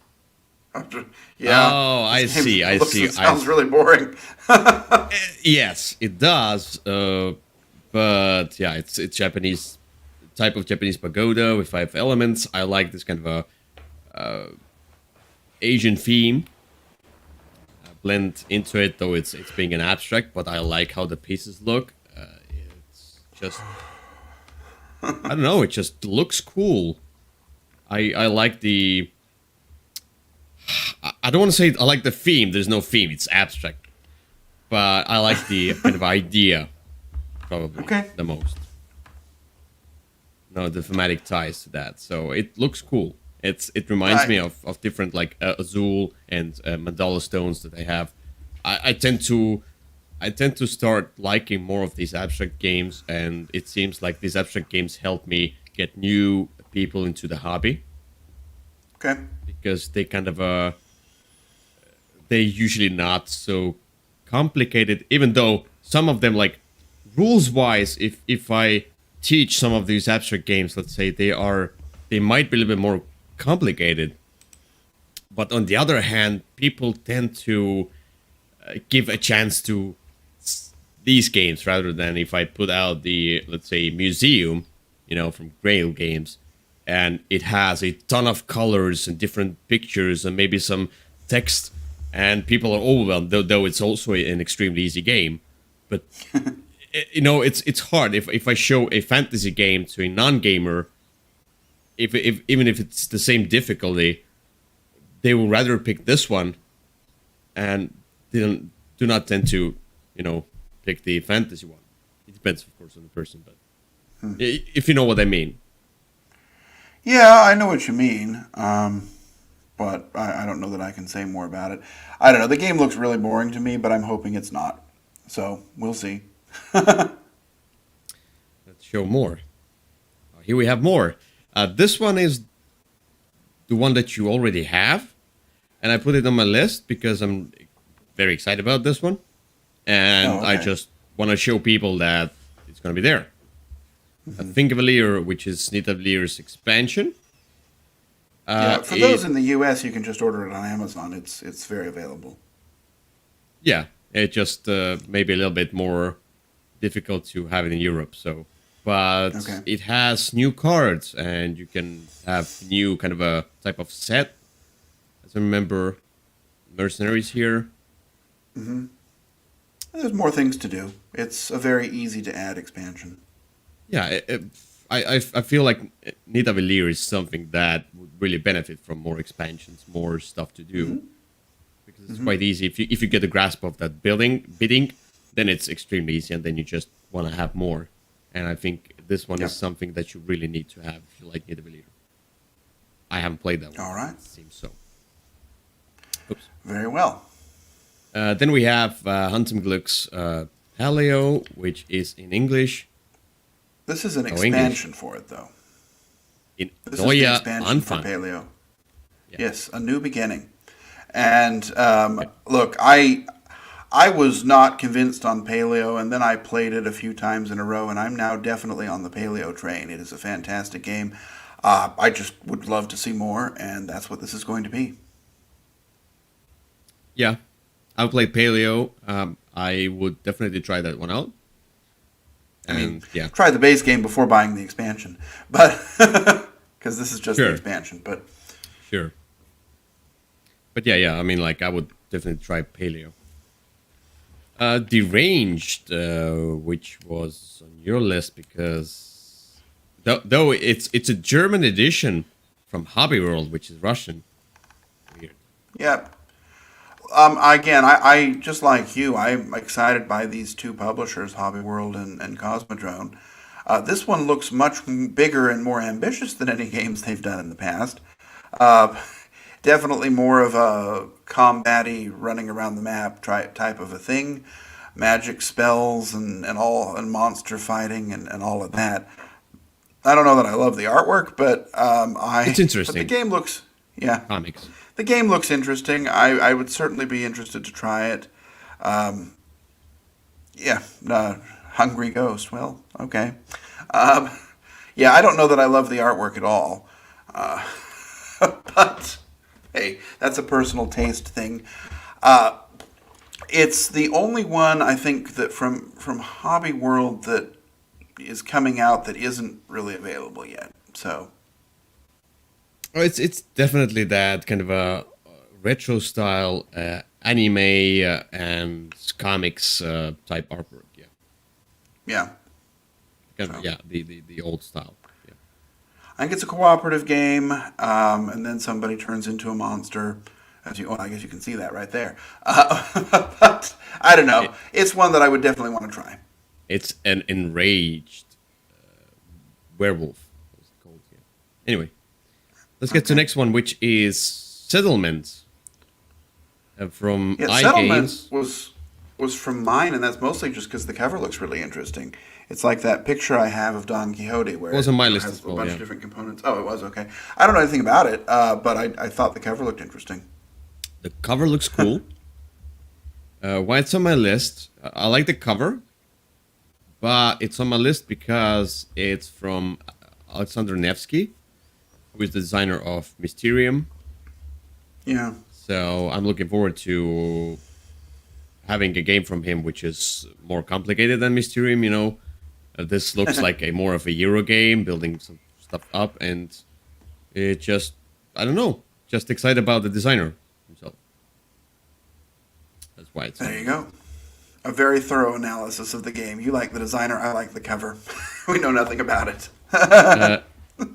Yeah. Oh, I This game see. I looks see. and I sounds see. really boring. Yes, it does. But yeah, it's Japanese type of Japanese pagoda with 5 elements. I like this kind of a Asian theme blend into it, though it's being an abstract. But I like how the pieces look. It's just I don't know. It just looks cool. I like the. I don't want to say I like the theme. There's no theme. It's abstract, but I like the kind of idea probably Okay. the most. No, the thematic ties to that. So it looks cool. It reminds I, me of different like Azul and Mandala stones that I have. I tend to start liking more of these abstract games, and it seems like these abstract games help me get new people into the hobby okay. because they kind of they're usually not so complicated, even though some of them, like rules wise, if I teach some of these abstract games, let's say they might be a little bit more complicated. But on the other hand, people tend to give a chance to these games rather than if I put out the, let's say, museum, from Grail Games, and it has a ton of colors and different pictures and maybe some text, and people are overwhelmed, though it's also an extremely easy game. But it's hard if I show a fantasy game to a non-gamer, if even if it's the same difficulty, they will rather pick this one, and they do not tend to, pick the fantasy one. It depends, of course, on the person, but if you know what I mean. Yeah, I know what you mean, but I don't know that I can say more about it. I don't know. The game looks really boring to me, but I'm hoping it's not. So we'll see. Let's show more. Here we have more. This one is the one that you already have, and I put it on my list because I'm very excited about this one, and I just want to show people that it's going to be there. Think of a Lear, which is Lear's expansion. Yeah, for those in the U.S., you can just order it on Amazon. It's very available. Yeah, it just maybe a little bit more difficult to have it in Europe. But it has new cards, and you can have new kind of a type of set. As I remember, mercenaries here. There's more things to do. It's a very easy to add expansion. Yeah, I feel like Nidavellir is something that would really benefit from more expansions, more stuff to do, because it's quite easy. If you get a grasp of that bidding, then it's extremely easy, and then you just want to have more. And I think this one is something that you really need to have if you like Nidavellir. I haven't played that one. All right. It seems so. Oops. Very well. Then we have Hunting Gluck's Paleo, which is in English. This is an expansion for it, though. This is the expansion for Paleo. Yeah. Yes, a new beginning. And look, I was not convinced on Paleo, and then I played it a few times in a row, and I'm now definitely on the Paleo train. It is a fantastic game. I just would love to see more, and that's what this is going to be. Yeah, I played Paleo. I would definitely try that one out. I mean, try the base game before buying the expansion, but because this is just the expansion. But sure. But yeah. I mean, I would definitely try Paleo. Deranged, which was on your list because though it's a German edition from Hobby World, which is Russian. Weird. Yeah. Again, I just like you, I'm excited by these two publishers, Hobby World and Cosmodrome. This one looks much bigger and more ambitious than any games they've done in the past. Definitely more of a combat-y, running around the map type of a thing. Magic spells and monster fighting and all of that. I don't know that I love the artwork, but it's interesting. But the game looks comics. The game looks interesting. I would certainly be interested to try it. Hungry Ghost. Well, okay. I don't know that I love the artwork at all. But, hey, that's a personal taste thing. It's the only one, I think, that from Hobby World that is coming out that isn't really available yet. So... Oh, it's definitely that kind of a retro style anime and comics type artwork. Yeah. The old style. Yeah. I think it's a cooperative game, and then somebody turns into a monster. I guess you can see that right there. But I don't know. It's one that I would definitely want to try. It's an enraged werewolf. What's it called here? Anyway. Let's get to the next one, which is Settlement from Settlement was from mine, and that's mostly just because the cover looks really interesting. It's like that picture I have of Don Quixote, where it was on my list has as well, a bunch of different components. Oh, it was, okay. I don't know anything about it, but I thought the cover looked interesting. The cover looks cool. Why it's on my list? I like the cover, but it's on my list because it's from Alexander Nevsky, who is the designer of Mysterium. Yeah. So I'm looking forward to having a game from him, which is more complicated than Mysterium. This looks like a more of a Euro game, building some stuff up, and it just, I don't know, just excited about the designer himself. That's why it's. There you go. A very thorough analysis of the game. You like the designer, I like the cover. We know nothing about it. Uh,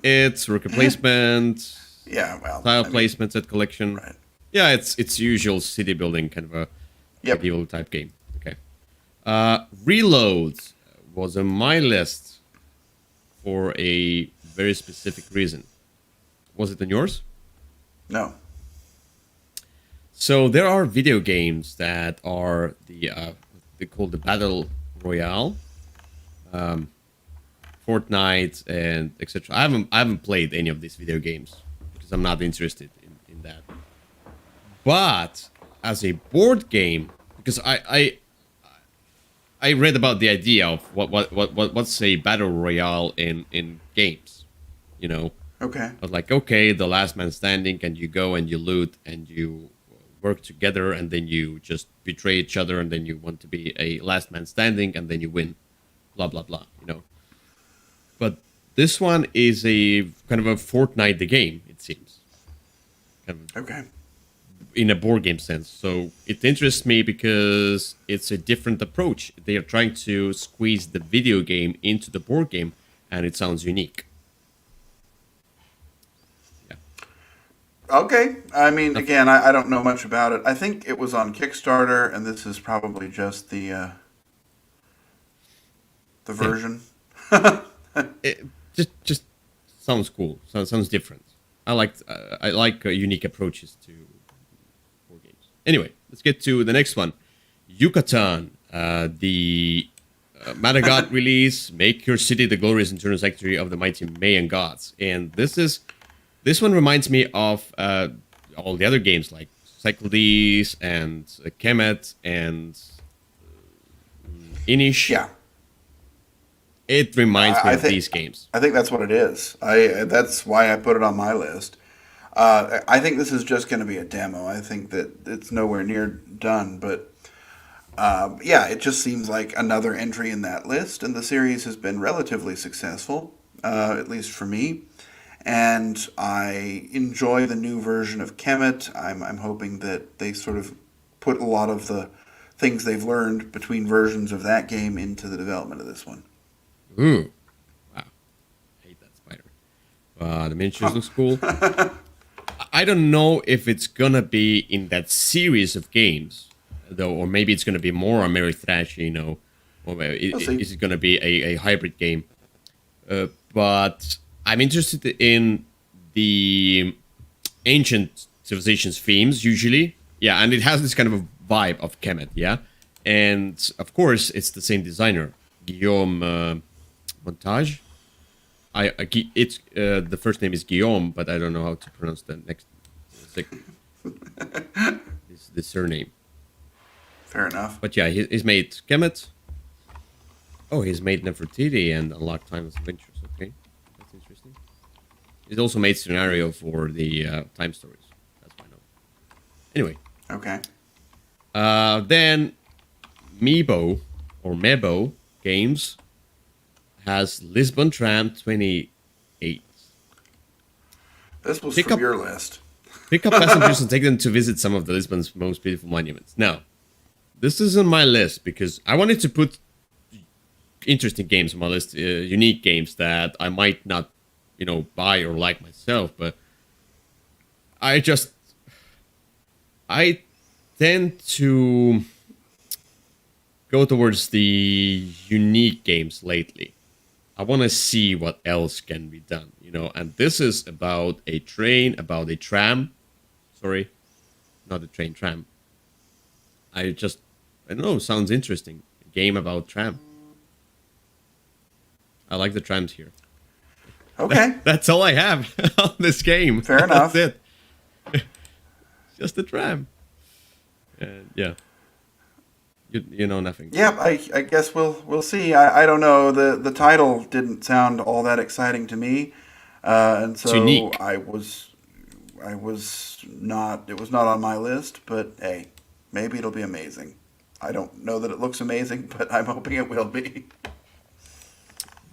it's worker placement, Yeah, well, tile placement, set collection. right. Yeah, it's usual city building kind of a Yep. medieval type game. Okay. Reload was on my list for a very specific reason. Was it on yours? No. So there are video games that are they call the battle royale, Fortnite and etc. I haven't played any of these video games because I'm not interested in that. But as a board game, because I read about the idea of what's a battle royale in games, you know. Okay. But like, okay, the last man standing, and you go and you loot and you work together, and then you just betray each other, and then you want to be a last man standing, and then you win, blah blah blah, you know. But this one is a kind of a Fortnite the game, it seems, kind of Okay. in a board game sense. So it interests me because it's a different approach. They are trying to squeeze the video game into the board game, and it sounds unique. Yeah. Okay. I mean, again, I don't know much about it. I think it was on Kickstarter, and this is probably just the version. It just sounds cool. Sounds different. I like unique approaches to board games. Anyway, let's get to the next one. Yucatan, the Madagascar release. Make your city the glorious internal sanctuary of the mighty Mayan gods. And this one reminds me of all the other games like Cyclades and Kemet and Inish. Yeah. It reminds me I of think- these games. I think that's what it is. That's why I put it on my list. I think this is just going to be a demo. I think that it's nowhere near done, but yeah, it just seems like another entry in that list, and the series has been relatively successful, at least for me. And I enjoy the new version of Kemet. I'm hoping that they sort of put a lot of the things they've learned between versions of that game into the development of this one. Ooh. Wow. I hate that spider. The miniatures looks cool. I don't know if it's gonna be in that series of games, though, or maybe it's gonna be more Ameritrash, you know, or We'll see. is it gonna be a hybrid game? But I'm interested in the ancient civilizations themes usually. Yeah, and it has this kind of a vibe of Kemet, yeah? And of course, it's the same designer, Guillaume Montage. It's the first name is Guillaume, but I don't know how to pronounce the next the surname. Fair enough. But yeah, he's made Kemet. Oh, he's made Nefertiti and Unlocked Timeless Adventures. Okay, that's interesting. He's also made scenario for the time stories. That's why I know. Anyway, Okay. then Mebo or Mebo Games has Lisbon Tram 28. This was Pick from up- your list. Pick up passengers and take them to visit some of the Lisbon's most beautiful monuments. Now, this is on my list because I wanted to put interesting games on my list, unique games that I might not, buy or like myself, but I tend to go towards the unique games lately. I want to see what else can be done, and this is about a tram. Sorry, not a train, tram. I don't know, sounds interesting. A game about tram. I like the trams here. Okay. That's all I have on this game. Fair enough. That's it. Just a tram. Yeah. You know nothing. Yeah, I guess we'll see. I don't know. The title didn't sound all that exciting to me, and It's so unique. I was not. It was not on my list. But hey, maybe it'll be amazing. I don't know that it looks amazing, but I'm hoping it will be.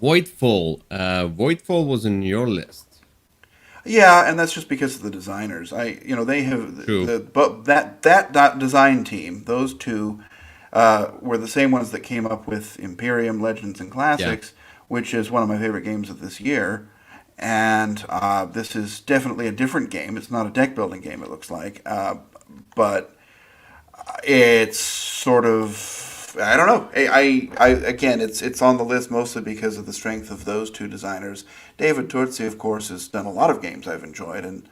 Voidfall. Voidfall was in your list. Yeah, and that's just because of the designers. They have True. but that design team, those two, were the same ones that came up with Imperium Legends and Yeah. Classics, which is one of my favorite games of this year. And this is definitely a different game. It's not a deck building game. It looks like, but it's sort of I don't know. I again, it's on the list mostly because of the strength of those two designers. David Turczi, of course, has done a lot of games I've enjoyed, and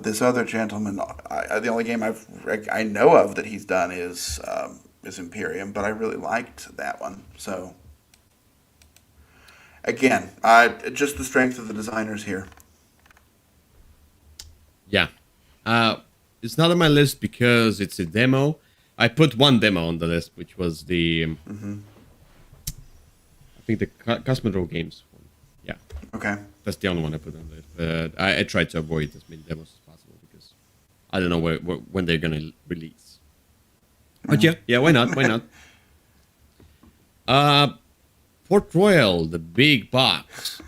this other gentleman, the only game I know of that he's done is Imperium, but I really liked that one. So again, just the strength of the designers here. Yeah. It's not on my list because it's a demo. I put one demo on the list, which was the I think the Cosmodrome games one. Yeah, Okay. that's the only one I put on the list. But I tried to avoid as many demos as possible because I don't know when they're gonna release. But yeah, why not? Why not? Uh, Port Royal, the big box.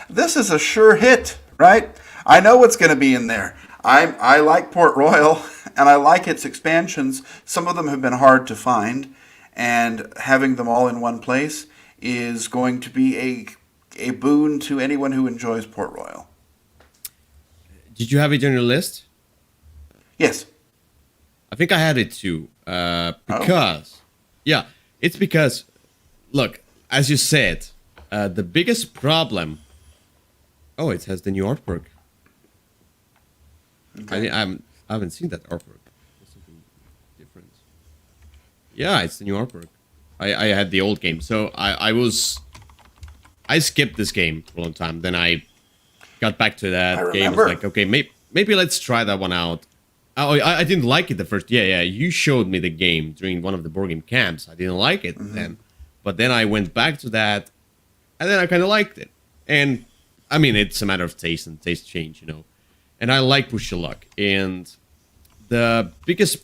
This is a sure hit, right? I know what's going to be in there. I like Port Royal, and I like its expansions. Some of them have been hard to find, and having them all in one place is going to be a boon to anyone who enjoys Port Royal. Did you have it on your list? Yes. I think I had it too. Oh. Because, yeah, it's because, look, as you said, the biggest problem. Oh, it has the new artwork. Okay. I haven't seen that artwork. There's something different. Yeah, it's the new artwork. I had the old game, so I skipped this game for a long time. Then I got back to I that game. I was remember. like, okay, maybe let's try that one out. Oh, I didn't like it the first. Yeah. You showed me the game during one of the board game camps. I didn't like it then, but then I went back to that, and then I kind of liked it. And I mean, it's a matter of taste and taste change, you know. And I like Push Your Luck. And the biggest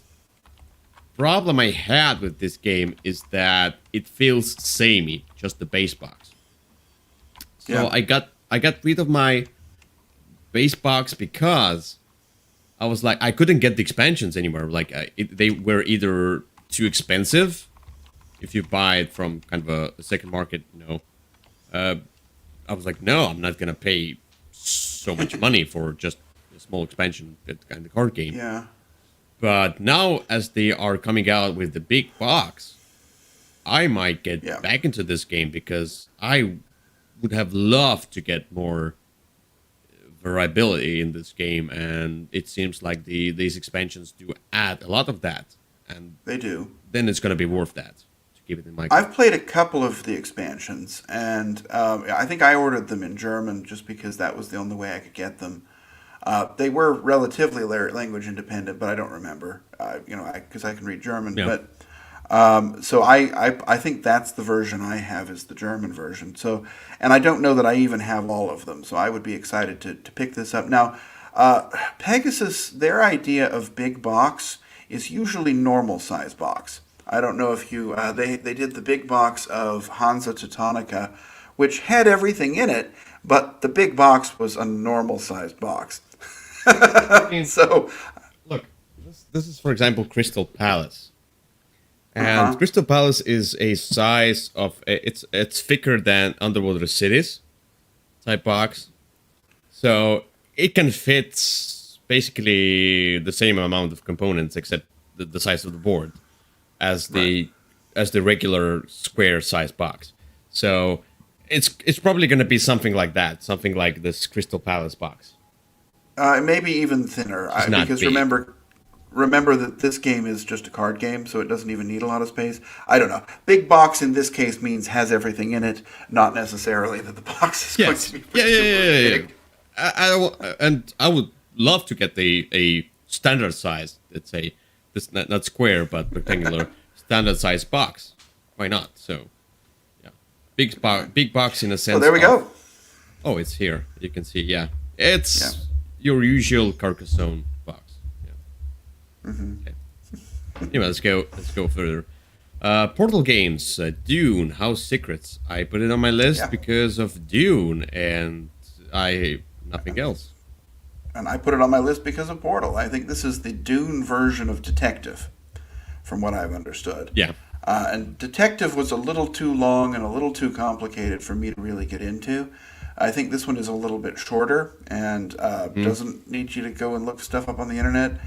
problem I had with this game is that it feels samey, just the base box. So Yeah. I got rid of my base box because I was like I couldn't get the expansions anymore. Like they were either too expensive if you buy it from kind of a second market, you know. Uh, I was like, no, I'm not gonna pay so much money for just a small expansion kind of card game. Yeah. But now, as they are coming out with the big box, I might get Yeah. back into this game because I would have loved to get more variability in this game, and it seems like these expansions do add a lot of that, and They do. then it's gonna be worth that to keep it in my. I've played a couple of the expansions, and I think I ordered them in German just because that was the only way I could get them. They were relatively language independent, but I don't remember, because I can read German. Yeah. But so I think that's the version I have is the German version. So, and I don't know that I even have all of them. So I would be excited to pick this up now. Pegasus, their idea of big box is usually normal size box. I don't know if you they did the big box of Hansa Teutonica, which had everything in it, but the big box was a normal sized box. I mean, So, look, this is for example Crystal Palace, and uh-huh. Crystal Palace is a size of it's thicker than Underwater Cities type box, so it can fit basically the same amount of components except the size of the board as Right. the regular square size box. So it's probably going to be something like that, something like this Crystal Palace box. Maybe even thinner, It's not because big. remember that this game is just a card game, so it doesn't even need a lot of space. I don't know. Big box in this case means has everything in it, not necessarily that the box is going Yes. to be Yeah. particularly big. And I would love to get a standard size, let's say, this not square but rectangular standard size box. Why not? So yeah, big box in a sense. Well, there we go. Oh, it's here. You can see. Yeah, it's Yeah. your usual Carcassonne box. Yeah. Okay. Anyway, let's go further. Portal games, Dune, House Secrets. I put it on my list because of Dune and nothing else. And I put it on my list because of Portal. I think this is the Dune version of Detective, from what I've understood. Yeah. And Detective was a little too long and a little too complicated for me to really get into. I think this one is a little bit shorter and doesn't need you to go and look stuff up on the internet.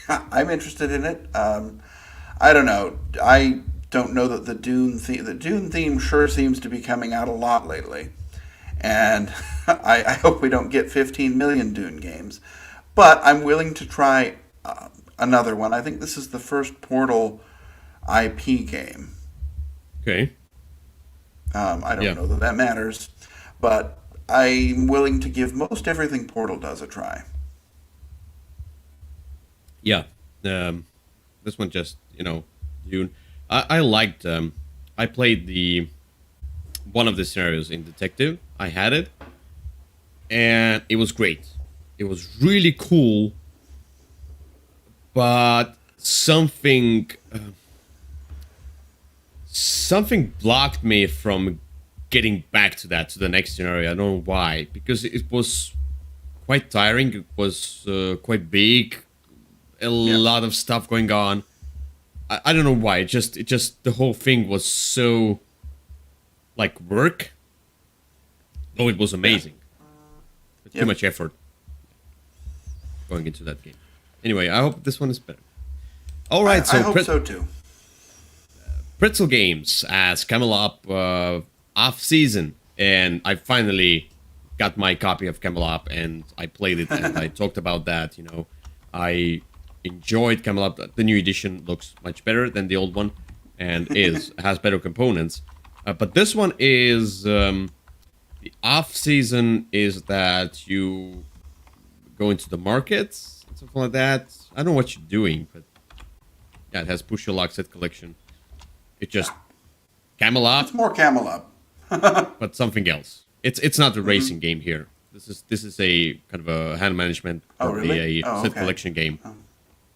I'm interested in it. I don't know. I don't know that the Dune theme sure seems to be coming out a lot lately. And I hope we don't get 15 million Dune games. But I'm willing to try another one. I think this is the first Portal IP game. Okay. I don't know that matters. But I'm willing to give most everything Portal does a try. Yeah. This one just, Dune. I liked, I played one of the scenarios in Detective. I had it, and it was great. It was really cool, but something blocked me from getting back to the next scenario. I don't know why, because it was quite tiring. It was quite big, a lot of stuff going on. I don't know why. It just the whole thing was so like work. Oh, it was amazing. But too much effort going into that game. Anyway, I hope this one is better. All right, I hope so too. Pretzel Games has come up off season, and I finally got my copy of Camelot, and I played it, and I talked about that. I enjoyed Camelot. The new edition looks much better than the old one, and has better components. But this one is the off season is that you go into the markets and something like that. I don't know what you're doing, but yeah, it has push your luck set collection. It just Camelot. It's more Camelot, but something else. It's not a racing game here. This is a kind of a hand management really? set collection game. Oh.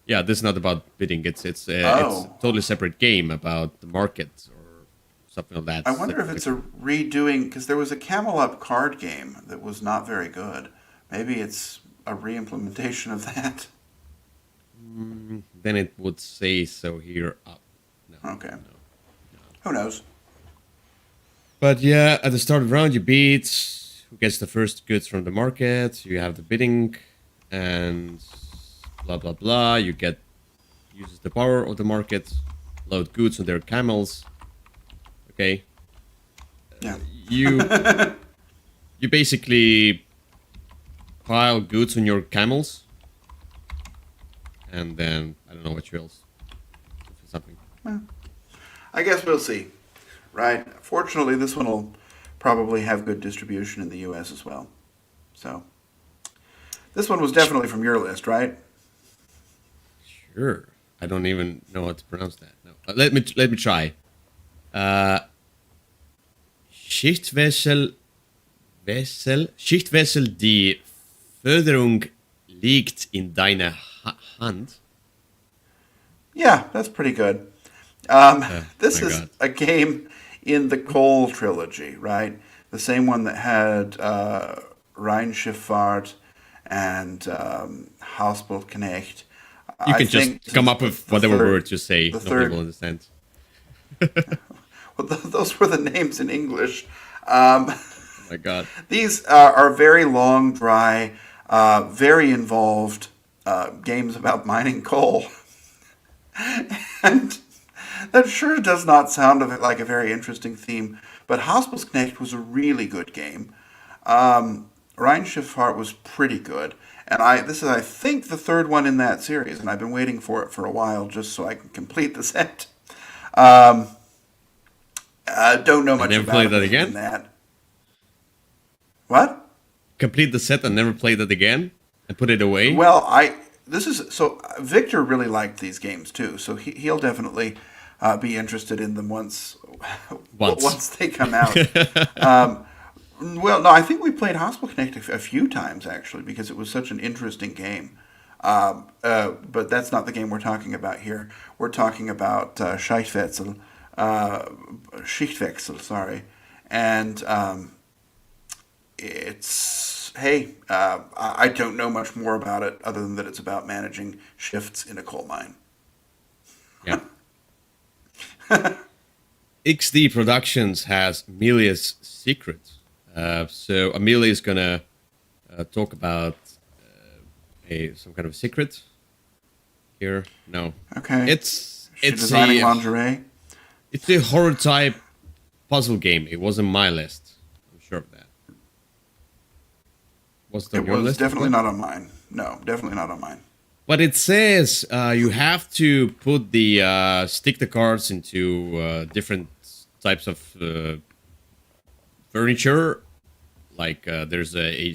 Yeah, this is not about bidding. It's a totally separate game about the market or something like that. I wonder if it's a redoing, because there was a Camelot card game that was not very good. Maybe it's a re-implementation of that. Then it would say so here up. No, okay. No. Who knows? But yeah, at the start of the round, you beat who gets the first goods from the market. You have the bidding, and blah blah blah. Uses the power of the market, load goods on their camels. Okay. Yeah. You basically pile goods on your camels, and then I don't know what else. Something. Well, I guess we'll see. Right. Fortunately, this one will probably have good distribution in the U.S. as well. So, this one was definitely from your list, right? Sure. I don't even know how to pronounce that. No. Let me try. Schichtwechsel, die Förderung liegt in deiner Hand. Yeah, that's pretty good. This is a game in the Cole trilogy, right? The same one that had Rheinschifffahrt and Hausboldknecht. You can just come up with whatever words you say. No people will understand. Well, those were the names in English. Oh my God. These are very long, dry, very involved games about mining coal. And that sure does not sound like a very interesting theme. But Hausboldknecht was a really good game. Rheinschifffahrt was pretty good. And this is, I think, the third one in that series. And I've been waiting for it for a while just so I can complete the set. I don't know much never about played it that again? That. What? Complete the set and never play that again? And put it away? Well, this is so Victor really liked these games too, so he'll definitely be interested in them once once they come out. Well, no, I think we played Hospital Connect a few times actually because it was such an interesting game. But that's not the game we're talking about here. We're talking about Schichtwechsel, sorry, and it's I don't know much more about it other than that it's about managing shifts in a coal mine. Yeah. XD Productions has Amelia's Secret. So Amelia is gonna talk about some kind of secret here. No. Okay. It's designing lingerie. It's a horror type puzzle game. It wasn't my list. I'm sure of that. Was it on your list? Definitely not on mine. No, definitely not on mine. But it says you have to put stick the cards into different types of furniture. Like there's a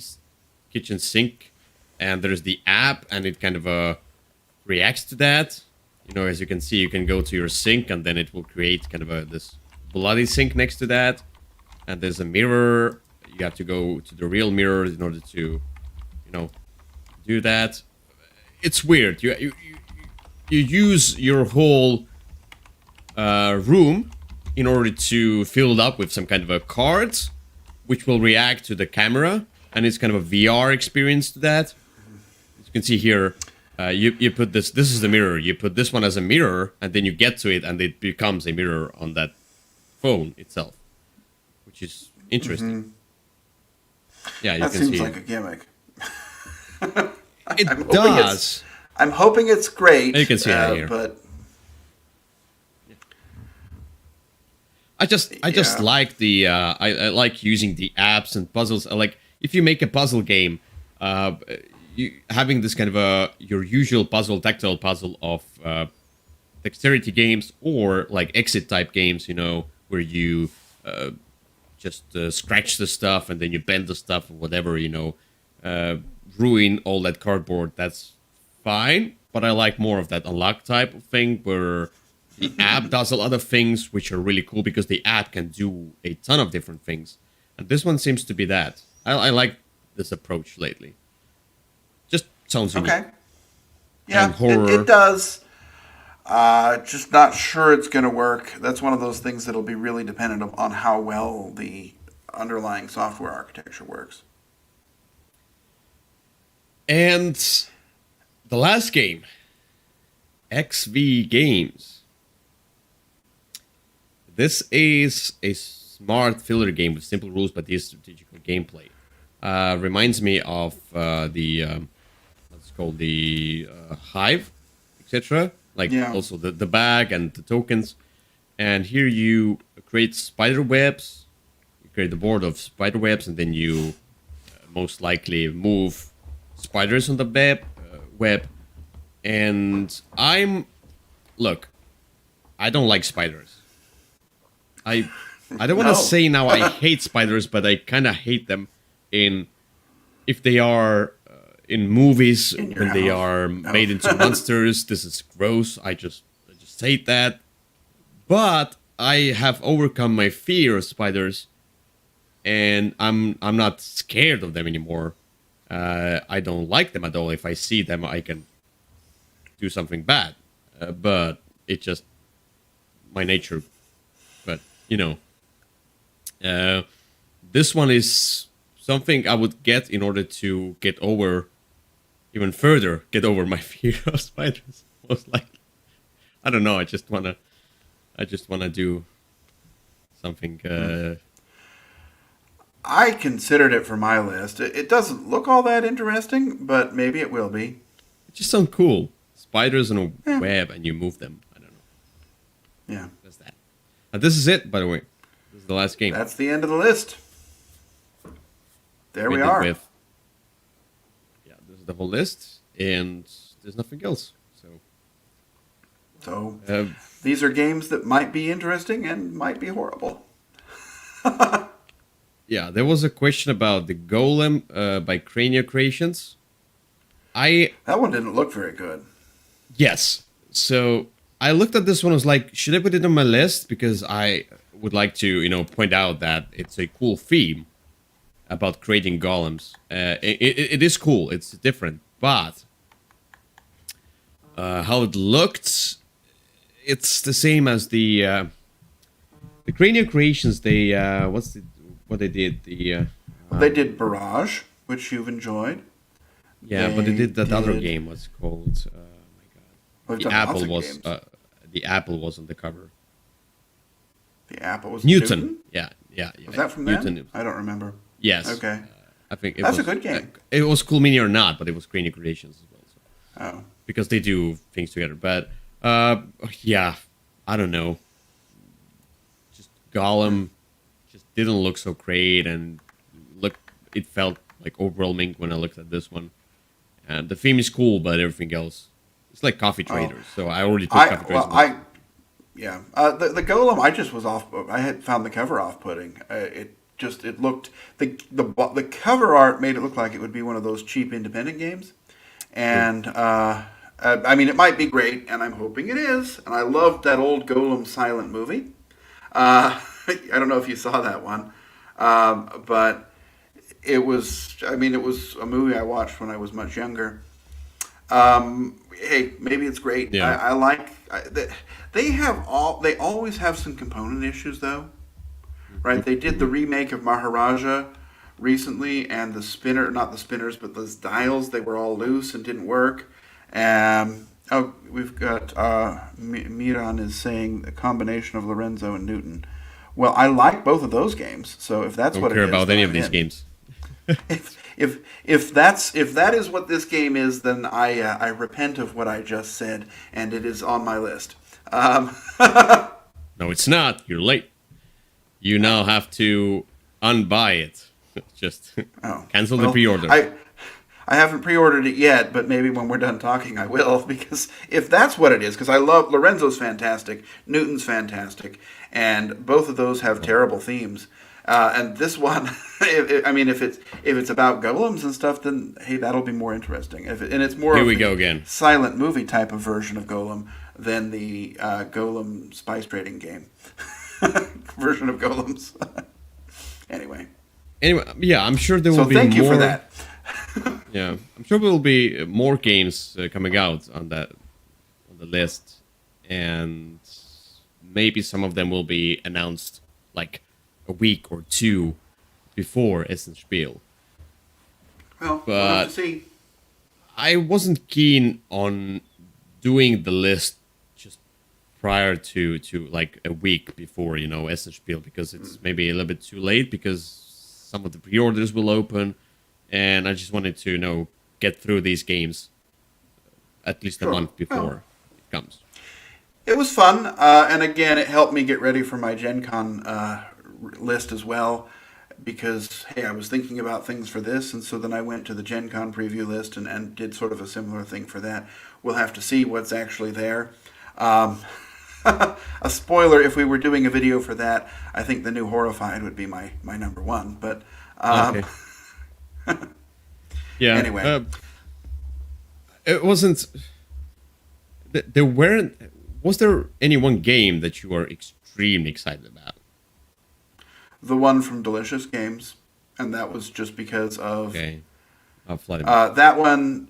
kitchen sink, and there's the app, and it kind of reacts to that. You know, as you can see, you can go to your sink, and then it will create kind of this bloody sink next to that. And there's a mirror. You have to go to the real mirror in order to, do that. It's weird. You use your whole room in order to fill it up with some kind of a cards, which will react to the camera, and it's kind of a VR experience to that. As you can see here, you put this is the mirror. You put this one as a mirror, and then you get to it, and it becomes a mirror on that phone itself, which is interesting. Mm-hmm. Yeah, you that can seems see like a gimmick. It does. I'm hoping it's great. You can see that here. But I just like the I like using the apps and puzzles. Like if you make a puzzle game, having this kind of your usual tactile puzzle of dexterity games or like exit type games, where you just scratch the stuff and then you bend the stuff or whatever, ruin all that cardboard. That's fine, but I like more of that unlock type of thing where the app does a lot of things which are really cool because the app can do a ton of different things. And this one seems to be that. I like this approach lately. Just sounds unique. Okay. Yeah, and horror. It does. Just not sure it's going to work. That's one of those things that'll be really dependent on how well the underlying software architecture works. And the last game, XV Games. This is a smart filler game with simple rules but deep strategical gameplay. Reminds me of what's called the Hive, etc. Also the bag and the tokens. And here you create spider webs. You create the board of spider webs, and then you most likely move spiders on the web. And I don't like spiders. I don't want to say now I hate spiders, but I kind of hate them if they are in movies when they are made into monsters. This is gross. I just hate that. But I have overcome my fear of spiders, and I'm not scared of them anymore. I don't like them at all. If I see them, I can do something bad. But it's just my nature. But, this one is something I would get in order to get over my fear of spiders. Most likely. I don't know. I just wanna do something. I considered it for my list. It doesn't look all that interesting, but maybe it will be. It just sounds cool. Spiders on a web and you move them. I don't know. Yeah. That's that. And this is it, by the way. This is the last game. That's the end of the list. There we are. This is the whole list, and there's nothing else. So these are games that might be interesting and might be horrible. Yeah, there was a question about the Golem by Crania Creations. I That one didn't look very good. Yes. So I looked at this one. I was like, should I put it on my list? Because I would like to, point out that it's a cool theme about creating golems. It is cool. It's different, but how it looked, it's the same as the Cranial Creations. They what they did? They did Barrage, which you've enjoyed. Yeah, but they did that other game. What's it called? My We've God, done lots of games. The apple was on the cover. The Apple was Newton. Yeah. Was that from Newton. them? I don't remember. Yes. Okay. I think That's a good game. It was Cool Mini or not, but it was Cranial Creations as well. So. Oh. Because they do things together. But yeah, I don't know. Just Gollum just didn't look so great, and it felt like overwhelming when I looked at this one. And the theme is cool, but everything else, it's like Coffee Traders. So I already took Coffee Traders. Yeah. The Golem, I just was off. I had found the cover off-putting. It looked the cover art made it look like it would be one of those cheap independent games, and I mean it might be great, and I'm hoping it is. And I loved that old Golem silent movie. I don't know if you saw that one, but it was. I mean, it was a movie I watched when I was much younger. Hey, maybe it's great. Yeah. I like. They always have some component issues though, right? They did the remake of Maharaja recently, and not the spinners, but those dials, they were all loose and didn't work. We've got Miran is saying a combination of Lorenzo and Newton. Well, I like both of those games, so if that's what it is, don't care about any of these in. games. If that is what this game is, then I repent of what I just said, and it is on my list. No, it's not. You're late. You now have to unbuy it. Just cancel the pre-order. I haven't pre-ordered it yet, but maybe when we're done talking, I will. Because if that's what it is, because I love Lorenzo's fantastic, Newton's fantastic, and both of those have terrible themes. And this one, if it's about golems and stuff, then hey, that'll be more interesting. It's more Here of we the go again. silent movie type of version of Golem than the Golem spice trading game version of golems. Anyway, yeah, I'm sure there will be more. So thank you for that. Yeah, I'm sure there will be more games coming out on the list, and maybe some of them will be announced like a week or two before Essen Spiel. Well, we'll have to see. I wasn't keen on doing the list just prior to like a week before, Essen Spiel, because it's maybe a little bit too late, because some of the pre-orders will open, and I just wanted to, get through these games at least a month before it comes. It was fun, and again, it helped me get ready for my Gen Con list as well, because hey, I was thinking about things for this, and so then I went to the Gen Con preview list and did sort of a similar thing for that. We'll have to see what's actually there. A spoiler, if we were doing a video for that, I think the new Horrified would be my number one, but Okay. Yeah. Anyway. It wasn't. There weren't. Was there any one game that you were extremely excited about? The one from Delicious Games, and that was just because of that one.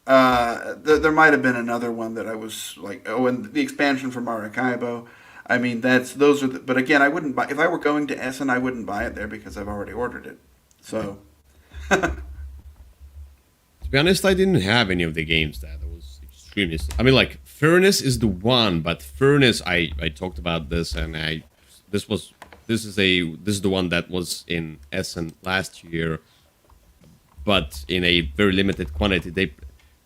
There might have been another one that I was like, and the expansion from Maracaibo. I mean, those are. But again, I wouldn't buy if I were going to Essen. I wouldn't buy it there because I've already ordered it. So. To be honest, I didn't have any of the games that I was extremely. I mean, like Furnace is the one, but Furnace, I talked about this, and this is the one that was in Essen last year, but in a very limited quantity. They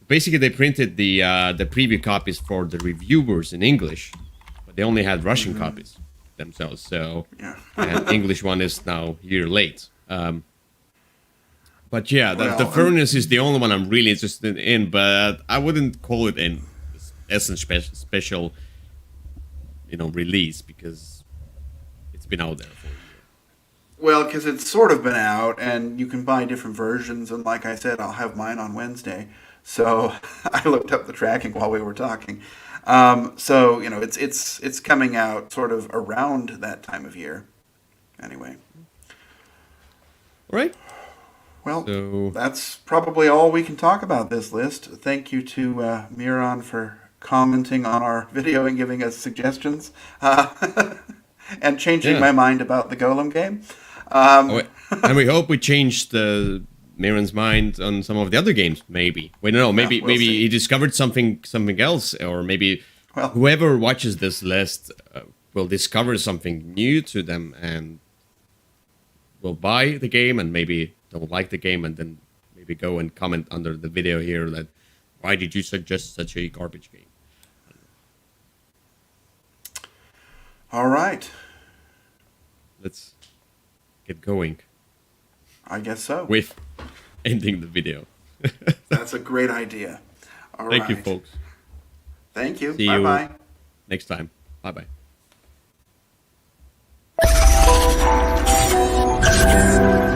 printed the preview copies for the reviewers in English, but they only had Russian copies themselves. So, and English one is now a year late. But yeah, the Furnace is the only one I'm really interested in, but I wouldn't call it an Essen special, release, because it's been out there for a year. Well, because it's sort of been out, and you can buy different versions, and like I said, I'll have mine on Wednesday. So I looked up the tracking while we were talking. So you know, it's coming out sort of around that time of year. Anyway, All right. well, So that's probably all we can talk about this list. Thank you to Miran for commenting on our video and giving us suggestions, and changing yeah. my mind about the Golem game. Oh, Um, and we hope we changed Miran's mind on some of the other games. Maybe we don't know. well, Maybe we'll see. he discovered something else, or maybe Well, whoever watches this list will discover something new to them and will buy the game, and maybe don't like the game, and then maybe go and comment under the video here that why did you suggest such a garbage game? all right. Let's get going I guess so. with ending the video. That's a great idea. All Thank you, right. folks. Thank you. See Bye you bye. next time. Bye bye.